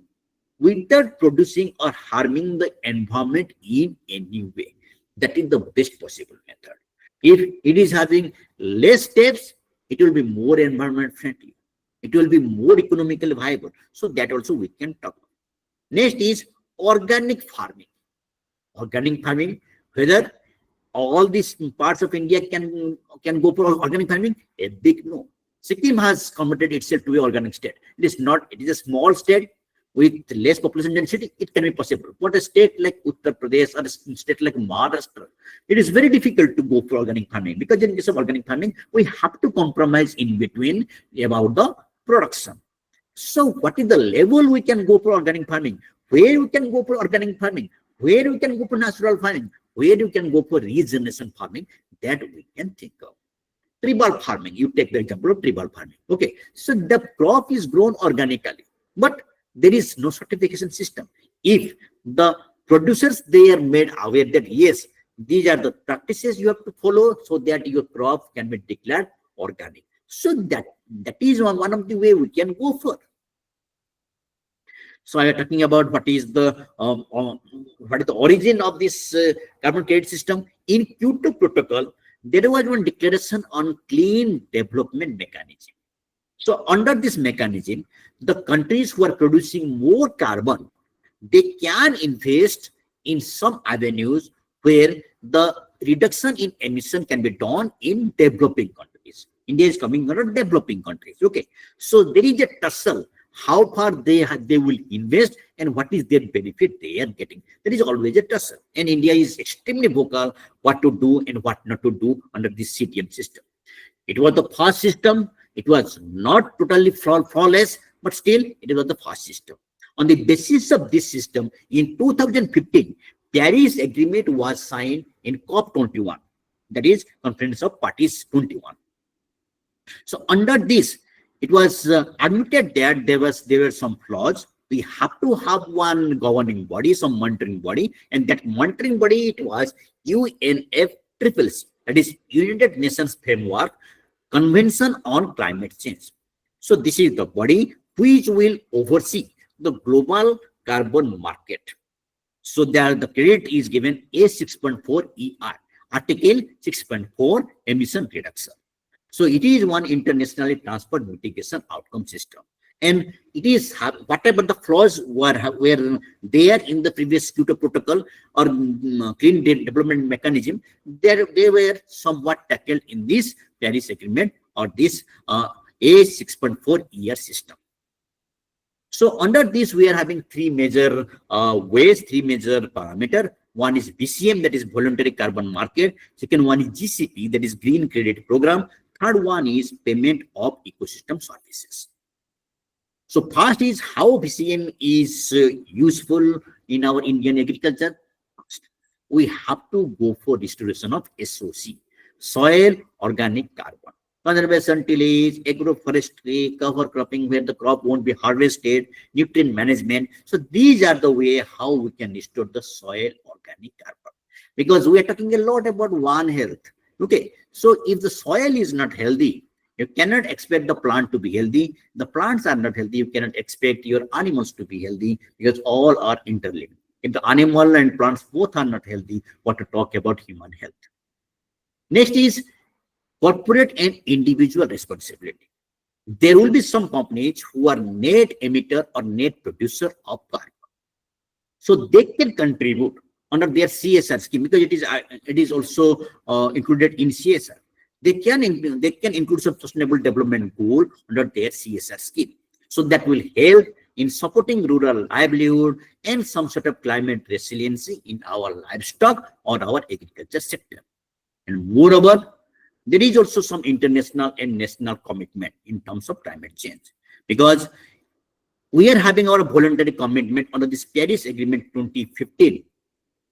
without producing or harming the environment in any way. That is the best possible method. If it is having less steps, it will be more environment friendly. It will be more economically viable. So that also we can talk about. Next is organic farming. Organic farming, whether all these parts of India can go for organic farming, a big no. Sikkim has committed itself to an organic state. It is not, it is a small state with less population density. It can be possible. But a state like Uttar Pradesh or a state like Maharashtra, it is very difficult to go for organic farming, because in case of organic farming, we have to compromise in between about the production. So what is the level we can go for organic farming? Where we can go for organic farming? Where we can go for natural farming? Where you can go for regeneration farming? That we can think of. Tribal farming, you take the example of tribal farming. Okay, so the crop is grown organically, but there is no certification system. If the producers, they are made aware that yes, these are the practices you have to follow so that your crop can be declared organic. So that is one of the way we can go for. So I am talking about what is the origin of this carbon credit system. In Kyoto Protocol, there was one declaration on clean development mechanism. So under this mechanism, the countries who are producing more carbon, they can invest in some avenues where the reduction in emission can be done in developing countries. India is coming under developing countries. Okay, so there is a tussle. How far they will invest and what is their benefit they are getting. There is always a tussle, and India is extremely vocal what to do and what not to do under this CTM system. It was the first system. It was not totally flawless, but still it was the first system. On the basis of this system, in 2015, Paris Agreement was signed in COP21, that is Conference of Parties 21. So under this, it was admitted that there were some flaws. We have to have one governing body, some monitoring body, and that monitoring body, it was UNFCCC, that is United Nations Framework Convention on Climate Change. So this is the body which will oversee the global carbon market. So there the credit is given A6.4 ER, Article 6.4 emission reduction. So it is one internationally transferred mitigation outcome system. And it is whatever the flaws were there in the previous Kyoto protocol or clean development mechanism, they were somewhat tackled in this Paris Agreement or this A6.4 year system. So under this, we are having three major ways, three major parameters. One is BCM, that is voluntary carbon market. Second one is GCP, that is green credit program. Third one is payment of ecosystem services. So first is how BCM is useful in our Indian agriculture. First, we have to go for restoration of SOC, soil organic carbon. Conservation, tillage, agroforestry, cover cropping where the crop won't be harvested, nutrient management. So these are the way how we can restore the soil organic carbon. Because we are talking a lot about One Health. Okay, so if the soil is not healthy, you cannot expect the plant to be healthy. The plants are not healthy, you cannot expect your animals to be healthy because all are interlinked. If the animal and plants both are not healthy, what to talk about human health? Next is corporate and individual responsibility. There will be some companies who are net emitter or net producer of carbon. So they can contribute under their CSR scheme because it is also included in CSR. They can include some sustainable development goal under their CSR scheme. So that will help in supporting rural livelihood and some sort of climate resiliency in our livestock or our agriculture sector. And moreover, there is also some international and national commitment in terms of climate change, because we are having our voluntary commitment under this Paris Agreement 2015,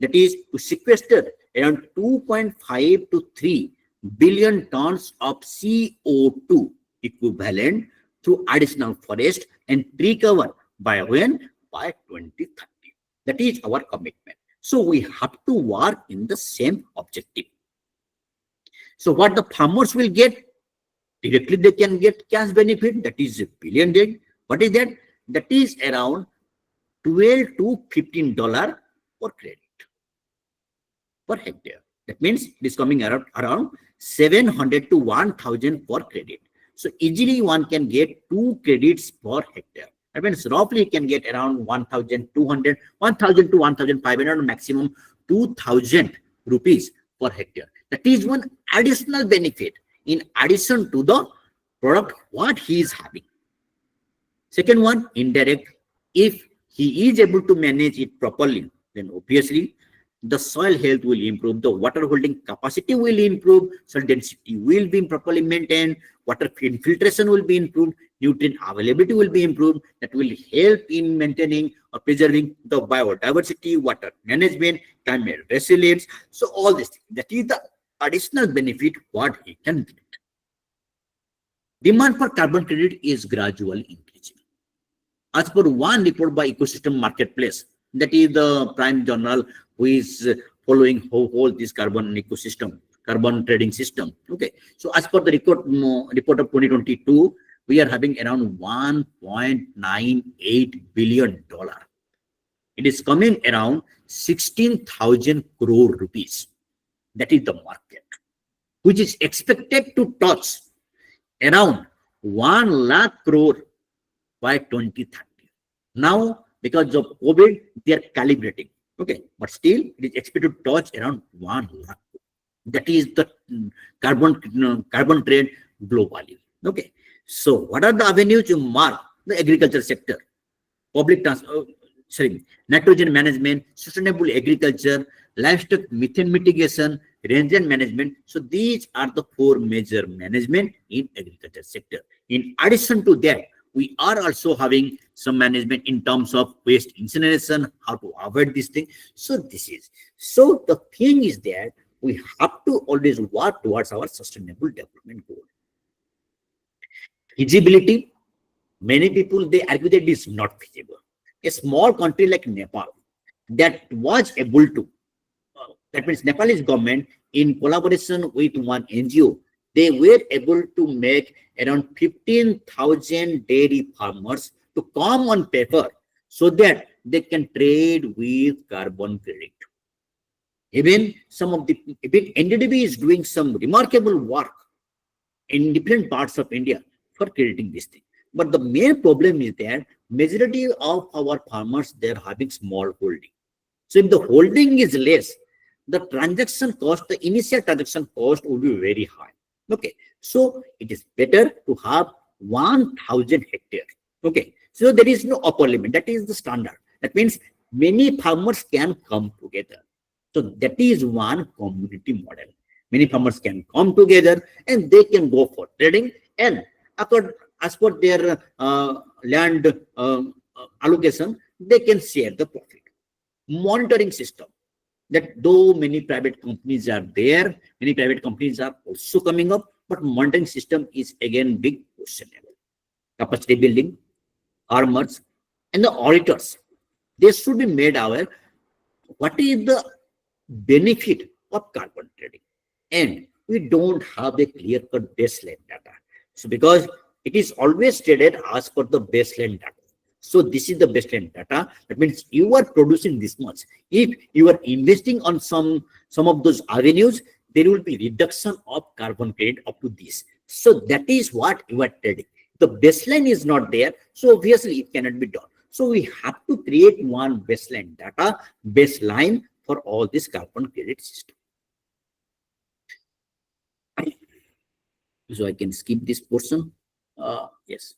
that is to sequester around 2.5 to 3 billion tons of CO2 equivalent through additional forest and tree cover by when? By 2030. That is our commitment. So we have to work in the same objective. So what the farmers will get, directly they can get cash benefit, that is a billion rate. What is that? That is around $12 to $15 per credit per hectare. That means it is coming around 700 to 1000 per credit. So easily one can get 2 credits per hectare. That means roughly you can get around 1,200, 1,000 to 1,500, maximum 2,000 rupees per hectare. That is one additional benefit in addition to the product what he is having. Second one, indirect. If he is able to manage it properly, then obviously the soil health will improve, the water holding capacity will improve, soil density will be properly maintained, water infiltration will be improved, nutrient availability will be improved. That will help in maintaining or preserving the biodiversity, water management, climate resilience. So all this, that is the additional benefit what he can get. Demand for carbon credit is gradually increasing. As per one report by Ecosystem Marketplace, that is the prime journal who is following whole this carbon ecosystem, carbon trading system. Okay, so as per the report of 2022, we are having around $1.98 billion. It is coming around 16,000 crore rupees. That is the market, which is expected to touch around 1 lakh crore by 2030. Now, because of COVID, they are calibrating. Okay, but still it is expected to touch around 1 lakh. That is the carbon trade globally. Okay, so what are the avenues to mark the agriculture sector? Nitrogen management, sustainable agriculture, livestock methane mitigation, rangeland management. So these are the 4 major management in agriculture sector. In addition to that, we are also having some management in terms of waste incineration, how to avoid this thing. So the thing is that we have to always work towards our sustainable development goal. Feasibility, many people, they argue that it is not feasible. A small country like Nepal that was able to, that means Nepalese government in collaboration with one NGO, they were able to make around 15,000 dairy farmers to come on paper so that they can trade with carbon credit. Even NDDB is doing some remarkable work in different parts of India for creating this thing. But the main problem is that majority of our farmers, they're having small holding. So if the holding is less, the transaction cost, the initial transaction cost will be very high. Okay, so it is better to have 1,000 hectares. Okay, so there is no upper limit. That is the standard. That means many farmers can come together. So that is one community model. Many farmers can come together and they can go for trading, and as per their land allocation, they can share the profit. Monitoring system, that though many private companies are there, many private companies are also coming up, but monitoring system is again big questionable. Capacity building, farmers, and the auditors, they should be made aware what is the benefit of carbon trading. And we don't have a clear-cut baseline data. So because it is always traded as per the baseline data. So this is the baseline data. That means you are producing this much. If you are investing on some of those avenues, there will be reduction of carbon credit up to this. So that is what you are trading. The baseline is not there, so obviously it cannot be done. So we have to create one baseline data, baseline for all this carbon credit system. So I can skip this portion. Yes.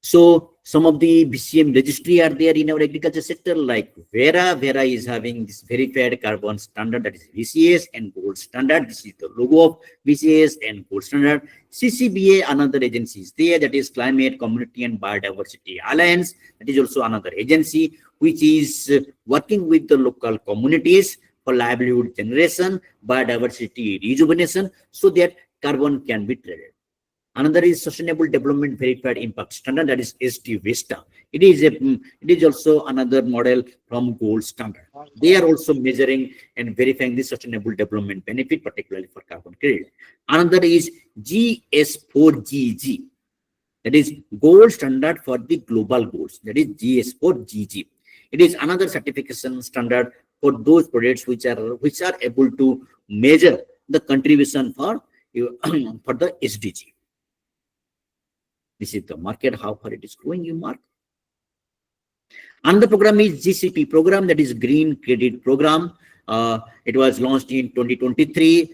So some of the BCM registry are there in our agriculture sector, like Vera. Vera is having this verified carbon standard, that is VCS, and gold standard. This is the logo of VCS and gold standard. CCBA, another agency is there, that is Climate, Community and Biodiversity Alliance. That is also another agency which is working with the local communities for livelihood generation, biodiversity rejuvenation, so that carbon can be traded. Another is Sustainable Development Verified Impact Standard, that is SD Vista. It is also another model from Gold Standard. They are also measuring and verifying the sustainable development benefit, particularly for carbon credit. Another is GS4GG, that is Gold Standard for the Global Goals, that is GS4GG. It is another certification standard for those projects which are able to measure the contribution for the SDG. This is the market, how far it is growing, you mark. Another program is GCP program, that is Green Credit Program. It was launched in 2023.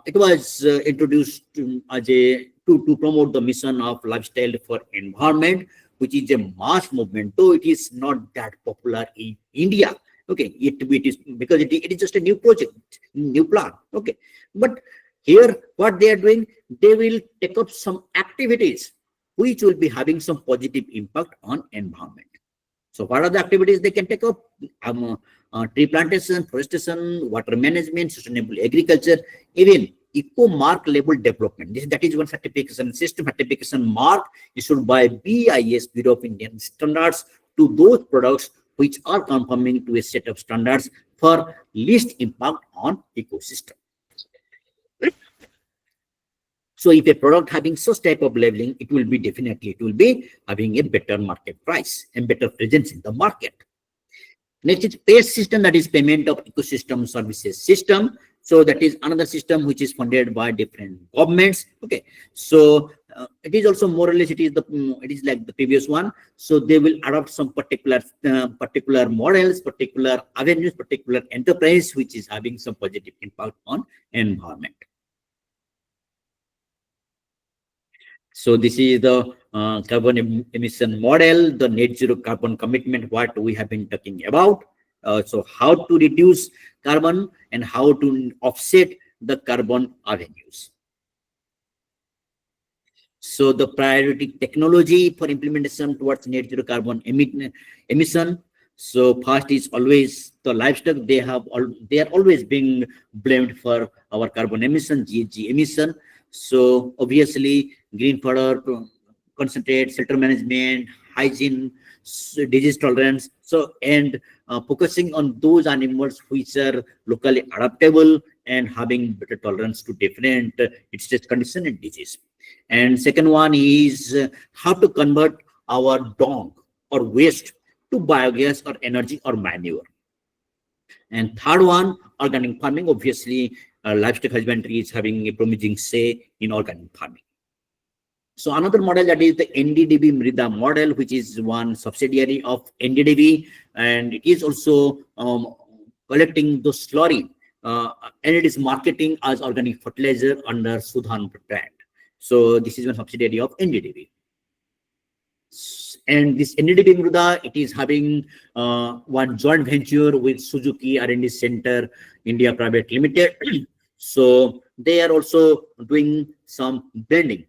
It was introduced as to promote the mission of lifestyle for environment, which is a mass movement, though it is not that popular in India. Okay, it is because it is just a new project, new plan. Okay, but here what they are doing, they will take up some activities which will be having some positive impact on environment. So what are the activities they can take up? Tree plantation, forestation, water management, sustainable agriculture, even eco mark label development. That is one certification system. Certification mark issued by BIS, Bureau of Indian Standards, to those products which are conforming to a set of standards for least impact on ecosystem. So if a product having such type of labeling, it will be having a better market price and better presence in the market. Next is PACE system, that is Payment of Ecosystem Services System. So that is another system which is funded by different governments. Okay, so it is also more or less it is like the previous one. So they will adopt some particular models, particular avenues, particular enterprise which is having some positive impact on environment. So this is the carbon emission model, the net zero carbon commitment, what we have been talking about. So how to reduce carbon and how to offset the carbon avenues. So the priority technology for implementation towards net zero carbon emission. So first is always the livestock. They are always being blamed for our carbon emission, GHG emission. So obviously green fodder, concentrate, shelter management, hygiene, disease tolerance. So and focusing on those animals which are locally adaptable and having better tolerance to different stress condition and disease. And second one is how to convert our dung or waste to biogas or energy or manure. And third one, organic farming. Obviously, livestock husbandry is having a promising say in organic farming. So another model, that is the NDDB Mrida model, which is one subsidiary of NDDB, and it is also collecting the slurry, and it is marketing as organic fertilizer under Sudhan brand. So this is one subsidiary of NDDB. And this NDDB Mrida, it is having one joint venture with Suzuki R&D Center India Private Limited. So they are also doing some blending,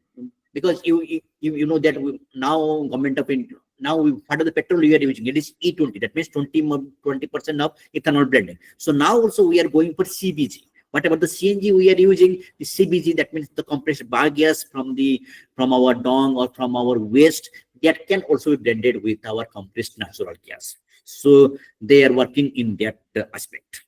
because you know that now government of India, now part of the petrol we are using, it is E20, that means 20% of ethanol blending. So now also we are going for CBG. Whatever the CNG we are using, the CBG, that means the compressed biogas from our dung or from our waste, that can also be blended with our compressed natural gas. So they are working in that aspect.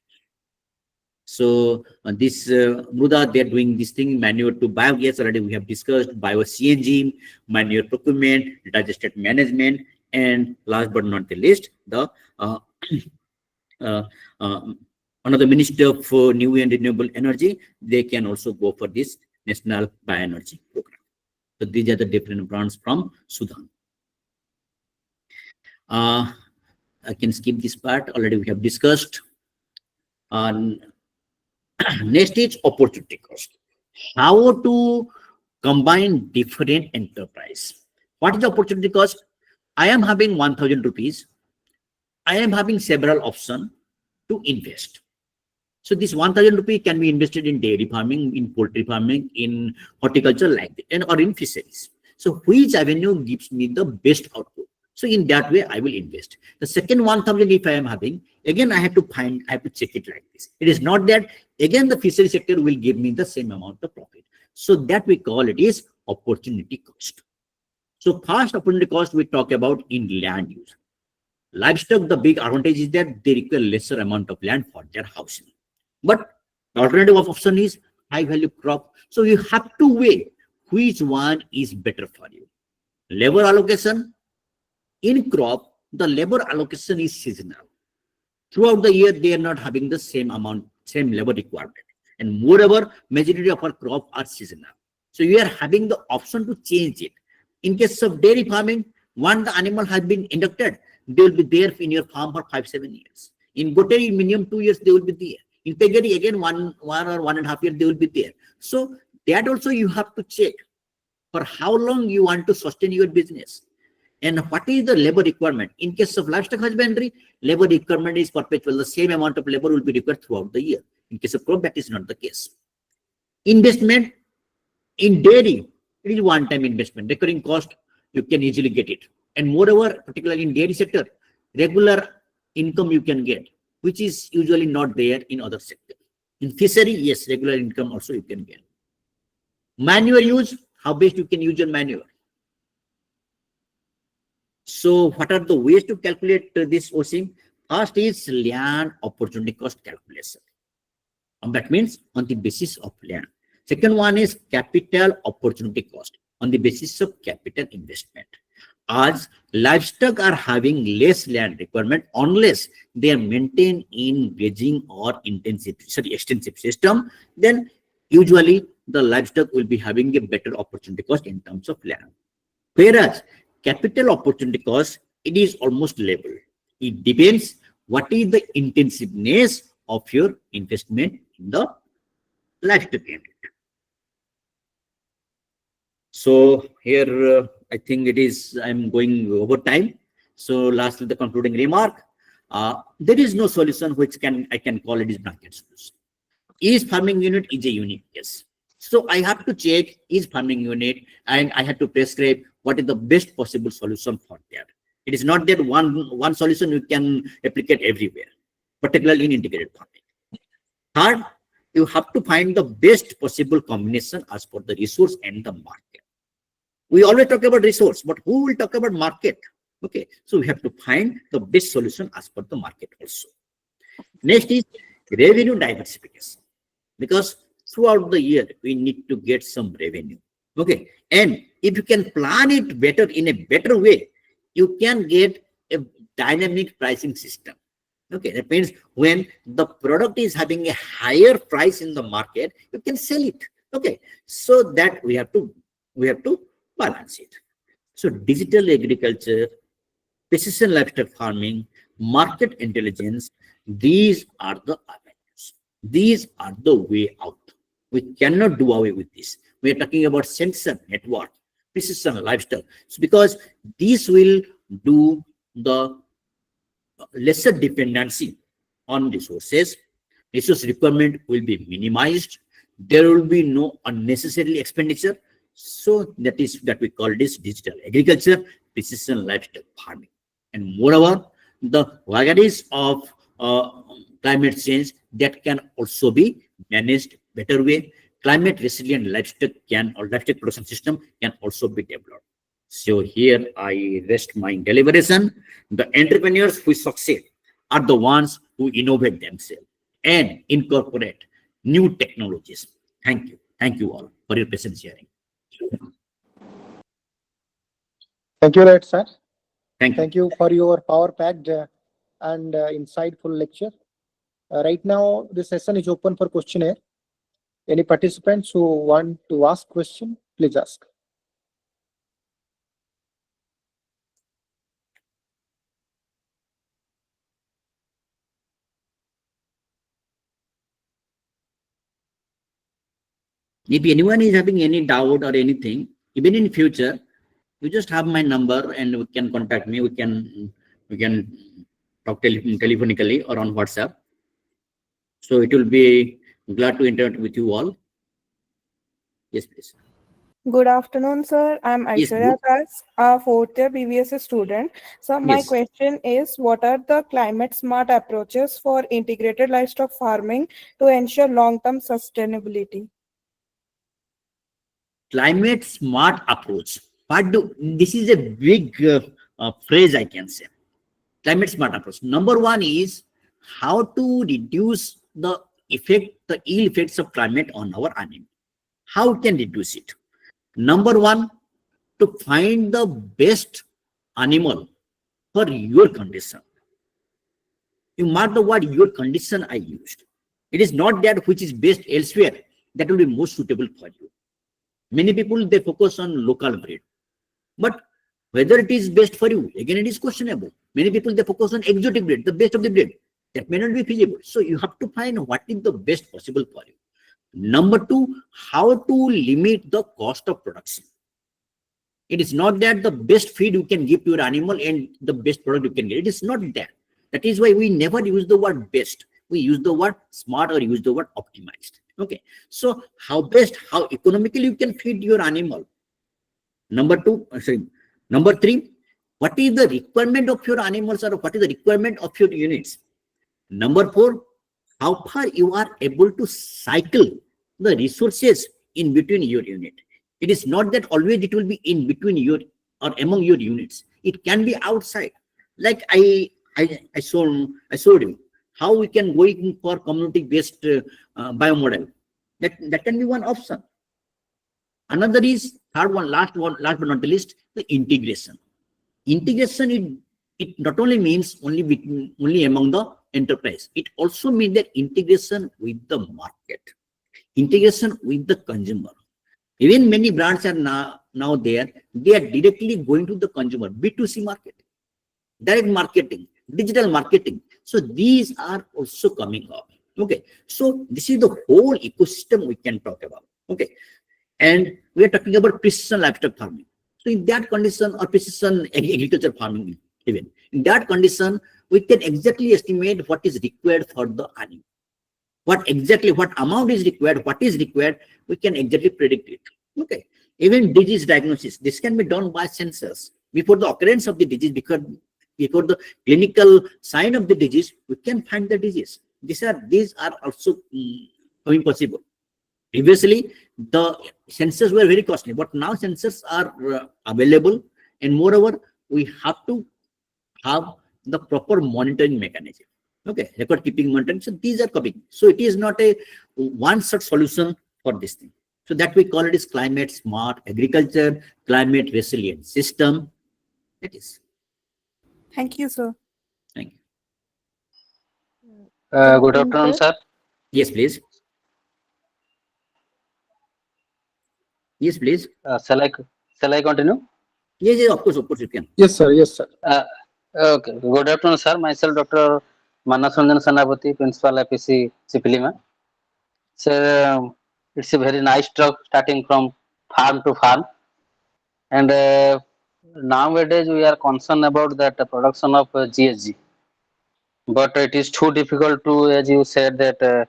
So this Mruda, they are doing this thing, manure to biogas, already we have discussed, bio CNG, manure procurement, digested management, and last but not the least, the another Minister of New and Renewable Energy, they can also go for this National Bioenergy Program. So these are the different brands from Sudan. I can skip this part, already we have discussed. Next is opportunity cost. How to combine different enterprise. What is the opportunity cost? I am having 1,000 rupees. I am having several options to invest. So this 1,000 rupees can be invested in dairy farming, in poultry farming, in horticulture, like that, and or in fisheries. So which avenue gives me the best output? So in that way, I will invest. The second 1,000, if I am having, again, I have to check it like this. It is not that, again, the fishery sector will give me the same amount of profit. So that we call it is opportunity cost. So first opportunity cost we talk about in land use. Livestock, the big advantage is that they require lesser amount of land for their housing. But the alternative option is high value crop. So you have to weigh which one is better for you. Labor allocation. In crop, the labor allocation is seasonal. Throughout the year, they are not having the same labor requirement. And moreover, majority of our crop are seasonal. So you are having the option to change it. In case of dairy farming, once the animal has been inducted, they will be there in your farm for 5-7 years. In goatry, minimum 2 years, they will be there. In piggery, again, one or 1.5 years, they will be there. So that also you have to check for how long you want to sustain your business. And what is the labor requirement? In case of livestock husbandry, labor requirement is perpetual. The same amount of labor will be required throughout the year. In case of crop, that is not the case. Investment in dairy, it is one-time investment. Recurring cost, you can easily get it. And moreover, particularly in dairy sector, regular income you can get, which is usually not there in other sector. In fishery, yes, regular income also you can get. Manure use, how best you can use your manure. So what are the ways to calculate this OSIM? First is land opportunity cost calculation. That means on the basis of land. Second one is capital opportunity cost on the basis of capital investment. As livestock are having less land requirement unless they are maintained in grazing or extensive system, then usually the livestock will be having a better opportunity cost in terms of land. Whereas capital opportunity cost, it is almost level. It depends what is the intensiveness of your investment in the livestock unit. So here, I think it is, I'm going over time. So lastly, the concluding remark, there is no solution which I can call it is blanket solution. Each farming unit is a unique case. So I have to check each farming unit and I have to prescribe what is the best possible solution for that. It is not that one solution you can applicate everywhere, particularly in integrated farming. Third, you have to find the best possible combination as per the resource and the market. We always talk about resource, but who will talk about market? Okay, so we have to find the best solution as per the market also. Next is revenue diversification, because throughout the year we need to get some revenue. Okay, and if you can plan it better in a better way, you can get a dynamic pricing system. Okay, that means when the product is having a higher price in the market, you can sell it. Okay, so that we have to balance it. So digital agriculture, precision livestock farming, market intelligence, these are the avenues. These are the way out. We cannot do away with this. We are talking about sensor network, precision livestock. So because these will do the lesser dependency on resources, resource requirement will be minimized, there will be no unnecessary expenditure. So that is that we call this digital agriculture, precision livestock farming. And moreover, the vagaries of climate change that can also be managed better way. Climate resilient livestock can or livestock production system can also be developed. So here I rest my deliberation. The entrepreneurs who succeed are the ones who innovate themselves and incorporate new technologies. Thank you. Thank you all for your patient sharing. Thank you, right, sir. Thank you. Thank you for your power-packed and insightful lecture. Right now, the session is open for questionnaire. Any participants who want to ask question, please ask. If anyone is having any doubt or anything, even in future, you just have my number and you can contact me. We can talk telephonically or on WhatsApp. So it will be glad to interact with you all. Yes, please. Good afternoon, sir. I'm Yes, Aishwarya Das, a fourth-year BVS student. So my Yes. question is, what are the climate-smart approaches for integrated livestock farming to ensure long-term sustainability? Climate smart approach. This is a big phrase I can say. Climate smart approach. Number one is how to reduce the ill effects of climate on our animal. How we can reduce it? Number one, to find the best animal for your condition. You mark the word your condition I used. It is not that which is best elsewhere that will be most suitable for you. Many people they focus on local breed, but whether it is best for you, again it is questionable. Many people they focus on exotic breed, the best of the breed. That may not be feasible. So you have to find what is the best possible for you. Number two, how to limit the cost of production. It is not that the best feed you can give to your animal and the best product you can get. It is not that. That is why we never use the word best. We use the word smart or use the word optimized. Okay. So how best, how economically you can feed your animal. Number three, what is the requirement of your animals or what is the requirement of your units? Number four, how far you are able to cycle the resources in between your unit. It is not that always it will be in between your or among your units. It can be outside. Like I showed you how we can go in for community-based biomodel. That can be one option. Another is third one, last but not the least, the integration. Integration it not only means only among the enterprise. It also means that integration with the market, integration with the consumer. Even many brands are now there. They are directly going to the consumer, B2C market, direct marketing, digital marketing. So these are also coming up. Okay. So this is the whole ecosystem we can talk about. Okay. And we are talking about precision livestock farming. So in that condition, or precision agriculture farming, even in that condition, we can exactly estimate what is required for the animal. What amount is required, what is required, we can exactly predict it. Okay. Even disease diagnosis, this can be done by sensors. Before the occurrence of the disease, before the clinical sign of the disease, we can find the disease. These are also possible. Previously, the sensors were very costly, but now sensors are available, and moreover, we have to have the proper monitoring mechanism. Okay, record keeping monitoring. So these are coming. So it is not a one-shot solution for this thing. So that we call it is climate smart agriculture, climate resilient system. It is. Thank you, sir. Thank you. Good afternoon, sir. Yes, please. Yes, please. Shall I continue? Yes, yes, of course, you can. Yes, sir. Yes, sir. Okay. Good afternoon, sir. Myself, Dr. Manas Ranjan Sanapati, Principal IPC Chipilima. Sir, it's a very nice talk starting from farm to farm. And nowadays we are concerned about that production of GSG. But it is too difficult to, as you said, that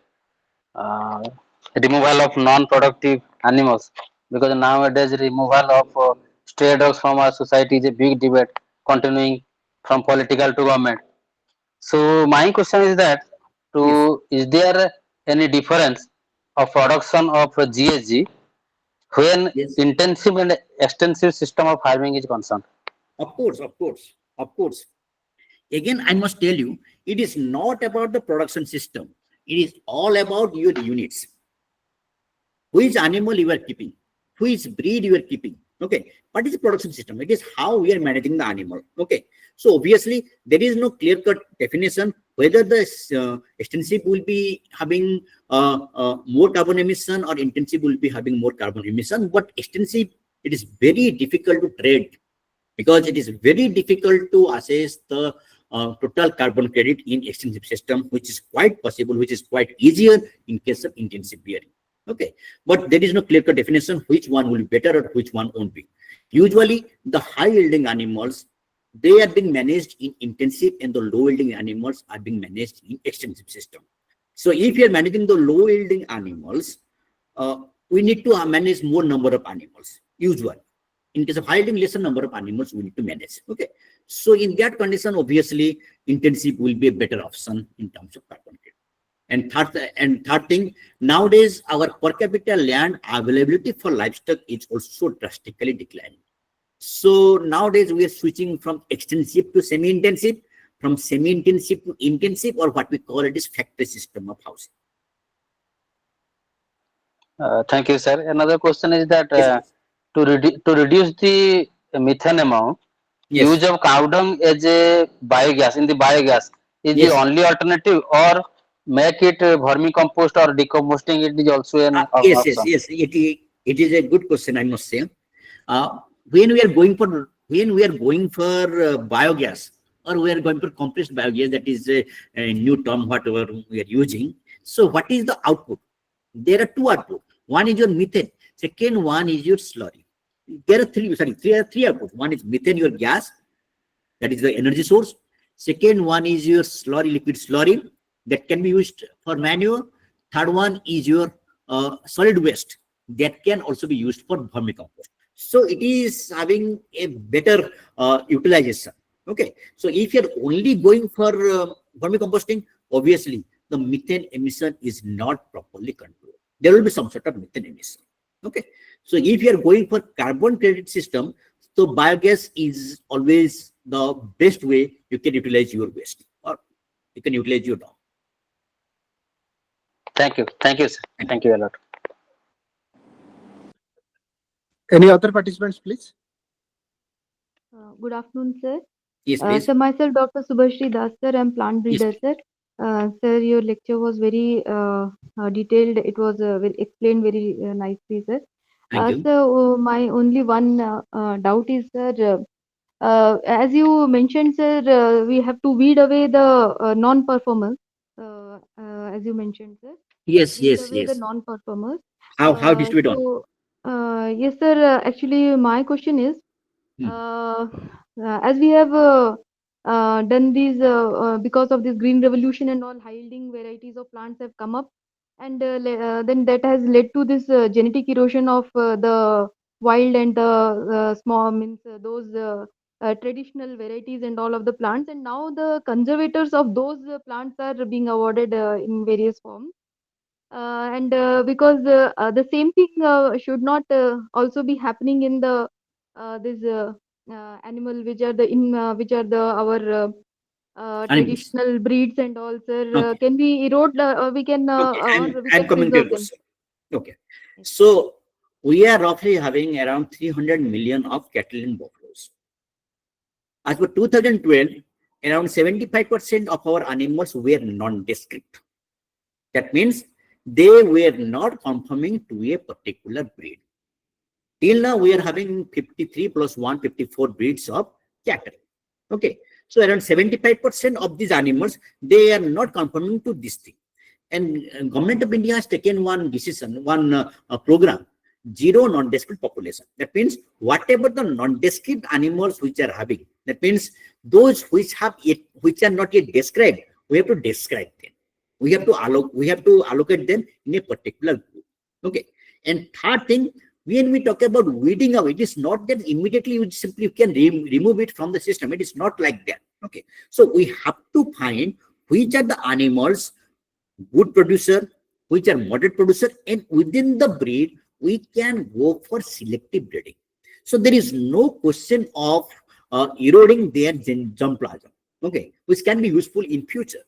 removal of non-productive animals, because nowadays removal of stray dogs from our society is a big debate continuing from political to government. So my question is that, Yes, is there any difference of production of GSG when yes. intensive and extensive system of farming is concerned? Of course, of course, of course. Again, I must tell you, it is not about the production system. It is all about your units. Which animal you are keeping, which breed you are keeping. Okay, what is the production system? It is how we are managing the animal. Okay, so obviously there is no clear-cut definition whether the extensive will be having more carbon emission or intensive will be having more carbon emission. But extensive, it is very difficult to trade, because it is very difficult to assess the total carbon credit in extensive system, which is quite possible, which is quite easier in case of intensive bearing. Okay, but there is no clear-cut definition which one will be better or which one won't be. Usually, the high-yielding animals, they are being managed in intensive, and the low-yielding animals are being managed in extensive system. So, if you are managing the low-yielding animals, we need to manage more number of animals. Usually, in case of high-yielding, lesser number of animals we need to manage. Okay, so in that condition, obviously, intensive will be a better option in terms of carbon credit. And third thing, nowadays our per capita land availability for livestock is also drastically declining. So nowadays we are switching from extensive to semi-intensive, from semi-intensive to intensive, or what we call it is factory system of housing. Thank you, sir. Another question is that Yes, to reduce the methane amount, use yes, of cow dung as a biogas in the biogas is the yes. only alternative, or make it vermicompost or decomposting it is also an Yes, yes, option. yes. It is a good question, I must say. When we are going for biogas, or we are going for compressed biogas, that is a new term whatever we are using. So what is the output? There are two outputs. One is your methane. Second one is your slurry. There are three outputs. One is methane, your gas, that is the energy source. Second one is your slurry, liquid slurry, that can be used for manure. Third one is your solid waste, that can also be used for vermicompost. So it is having a better utilization. Okay, so if you're only going for vermicomposting, obviously the methane emission is not properly controlled. There will be some sort of methane emission. Okay, so if you are going for carbon credit system, so biogas is always the best way you can utilize your waste, or you can utilize your dung. Thank you, sir. Thank you a lot. Any other participants, please? Good afternoon, sir. Yes, please. So myself, Dr. Subhashri Das, sir. I'm plant Yes. breeder, sir. Sir, your lecture was very detailed. It was explained very nicely, sir. Thank you. So my only one doubt is, sir, as you mentioned, sir, we have to weed away the non-performers. As you mentioned, sir. Yes, Weed yes, away the yes. non-performers. How it is to be done? So, yes, sir. Actually, my question is, Hmm. as we have done these because of this green revolution and all, high yielding varieties of plants have come up, and then that has led to this genetic erosion of the wild and the small means those traditional varieties and all of the plants, and now the conservators of those plants are being awarded in various forms. And because the same thing should not also be happening in the this animal which are the which are the our Animals. traditional breeds and all, sir. Okay. Can we erode or we can Okay, or we I'm can coming to your preserve them? question. Okay, so we are roughly having around 300 million of cattle in buffaloes. As for 2012, around 75% of our animals were non-descript. That means they were not conforming to a particular breed. Till now, we are having 53 plus 154 breeds of cattle. Okay, so around 75% of these animals, they are not conforming to this thing. And government of India has taken one decision, one program, zero non-descript population. That means whatever the non-descript animals which are having, that means those which are not yet described, we have to describe them. We have to allocate them in a particular group. Okay. And third thing, when we talk about weeding out, it is not that immediately you can remove it from the system. It is not like that. Okay. So we have to find which are the animals good producer, which are moderate producer, and within the breed, we can go for selective breeding. So there is no question of eroding their germplasm, okay, which can be useful in future.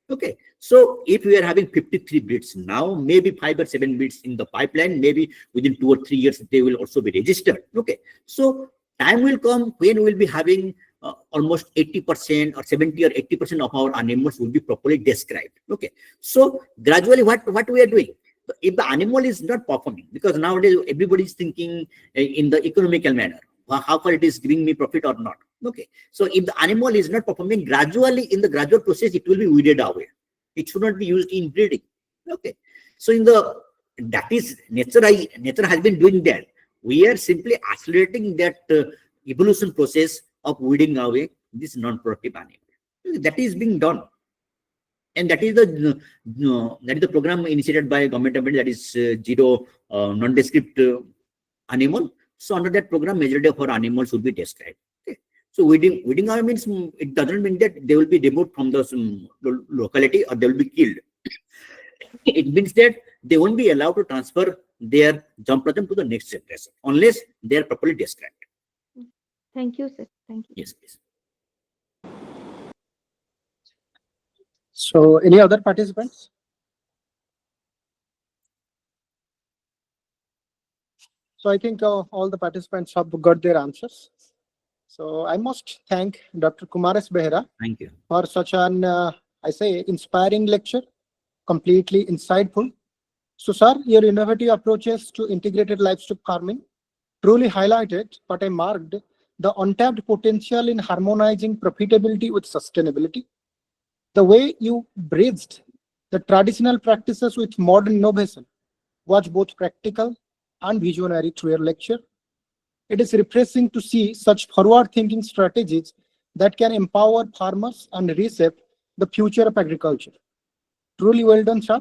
Okay, so if we are having 53 breeds now, maybe 5 or 7 breeds in the pipeline, maybe within 2 or 3 years, they will also be registered. Okay, so time will come when we will be having almost 80% or 70 or 80% of our animals will be properly described. Okay, so gradually what we are doing, if the animal is not performing, because nowadays everybody is thinking in the economical manner, how far it is giving me profit or not. Okay, so if the animal is not performing, gradually in the gradual process it will be weeded away. It should not be used in breeding. Okay, so that is nature has been doing that. We are simply accelerating that evolution process of weeding away this non-productive animal. That is being done, and that is the program initiated by government of India, that is zero non-descript animal. So under that program, majority of our animals will be described. Okay. So weeding away means it doesn't mean that they will be removed from the locality or they will be killed. It means that they won't be allowed to transfer their germplasm to the next generation unless they are properly described. Thank you, sir. Thank you. Yes, please. So any other participants? So I think all the participants have got their answers. So I must thank Dr. Kumaresh Behera. Thank you For such an, I say, inspiring lecture, completely insightful. So, sir, your innovative approaches to integrated livestock farming truly highlighted what I marked the untapped potential in harmonizing profitability with sustainability. The way you bridged the traditional practices with modern innovation was both practical and visionary through your lecture. It is refreshing to see such forward-thinking strategies that can empower farmers and reshape the future of agriculture. Truly well done, sir.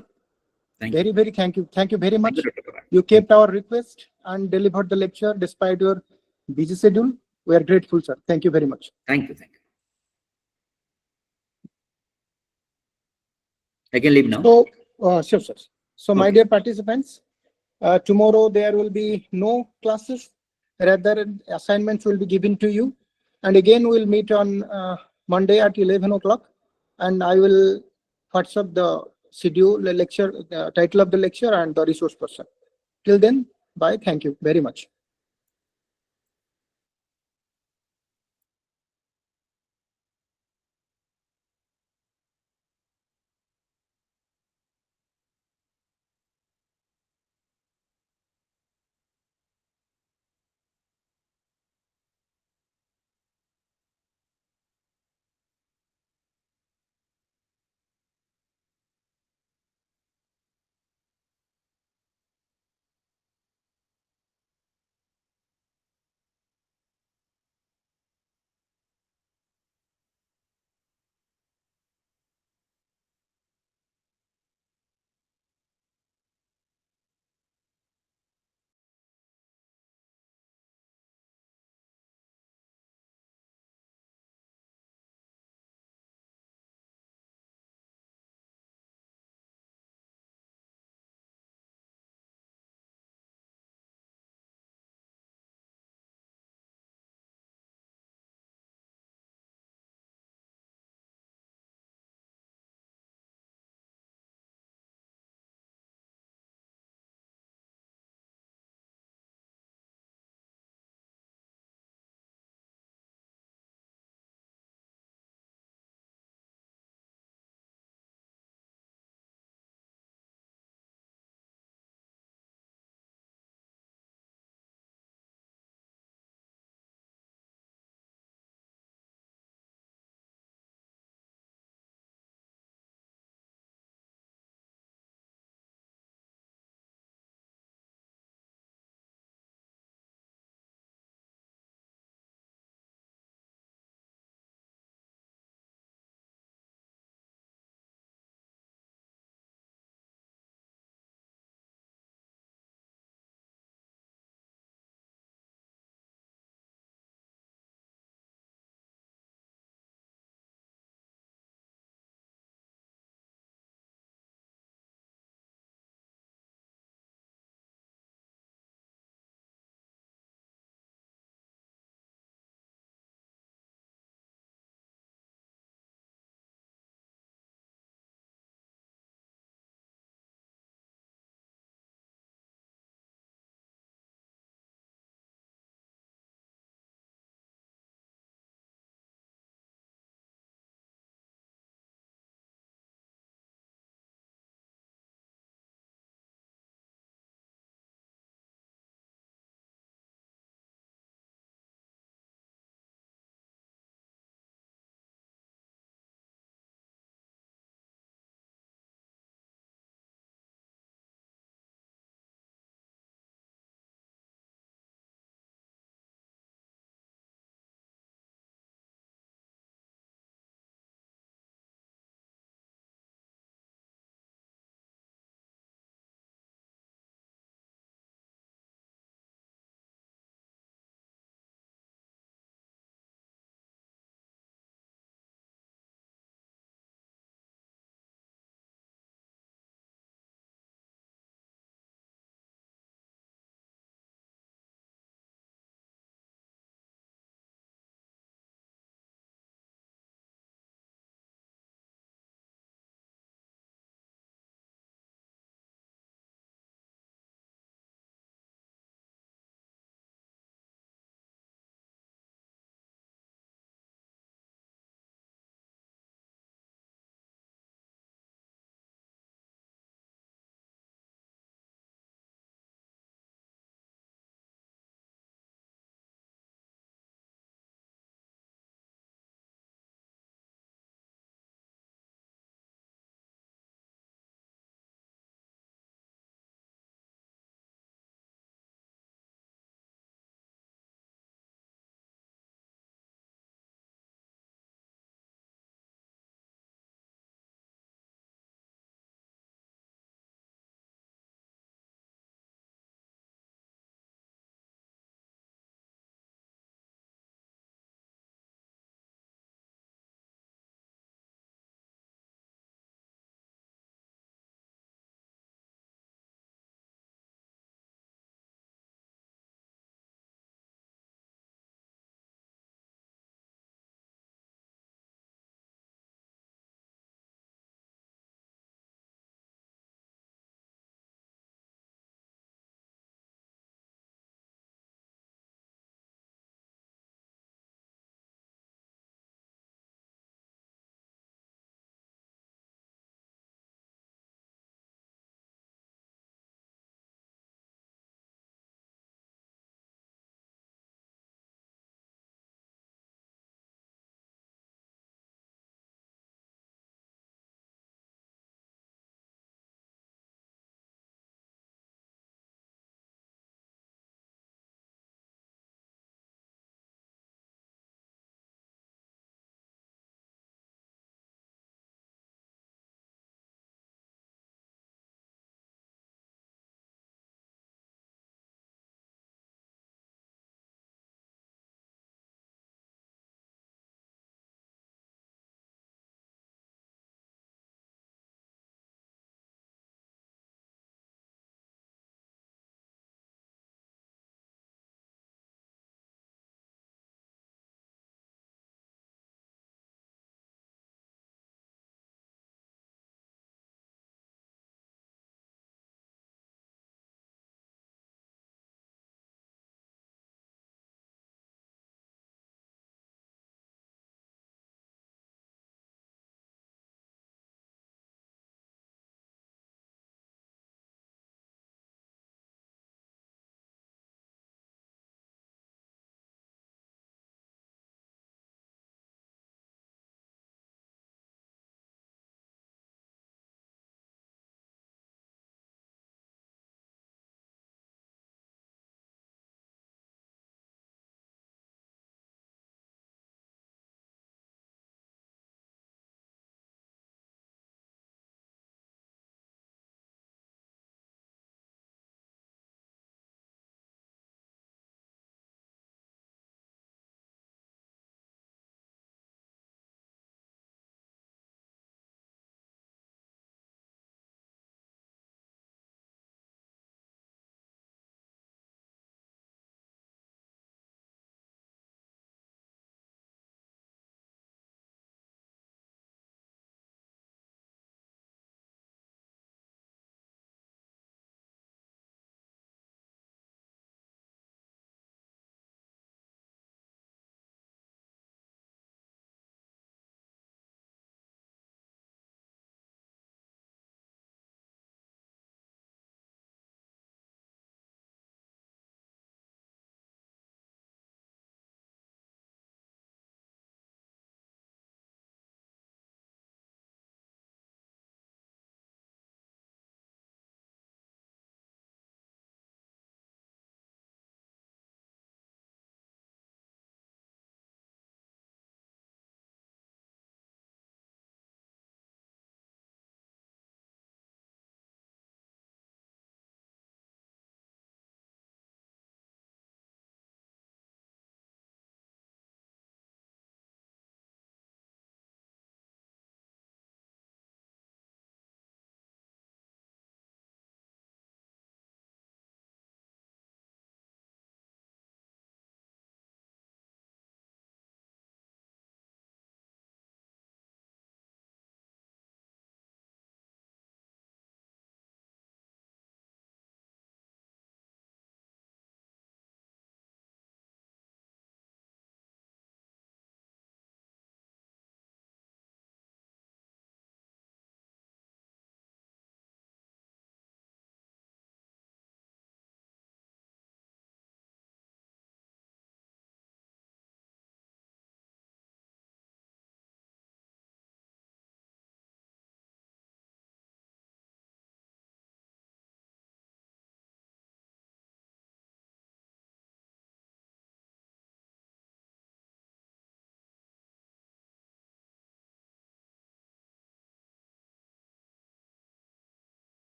Thank you. Very thank you. Thank you very much. Thank you, Dr. Kumar. You kept our request and delivered the lecture despite your busy schedule. We are grateful, sir. Thank you very much. Thank you. I can leave now. So, sure, sir. So, my Okay. dear participants, tomorrow there will be no classes. Rather, assignments will be given to you. And again, we'll meet on Monday at 11 o'clock. And I will WhatsApp the schedule, the lecture, the title of the lecture and the resource person. Till then, bye. Thank you very much.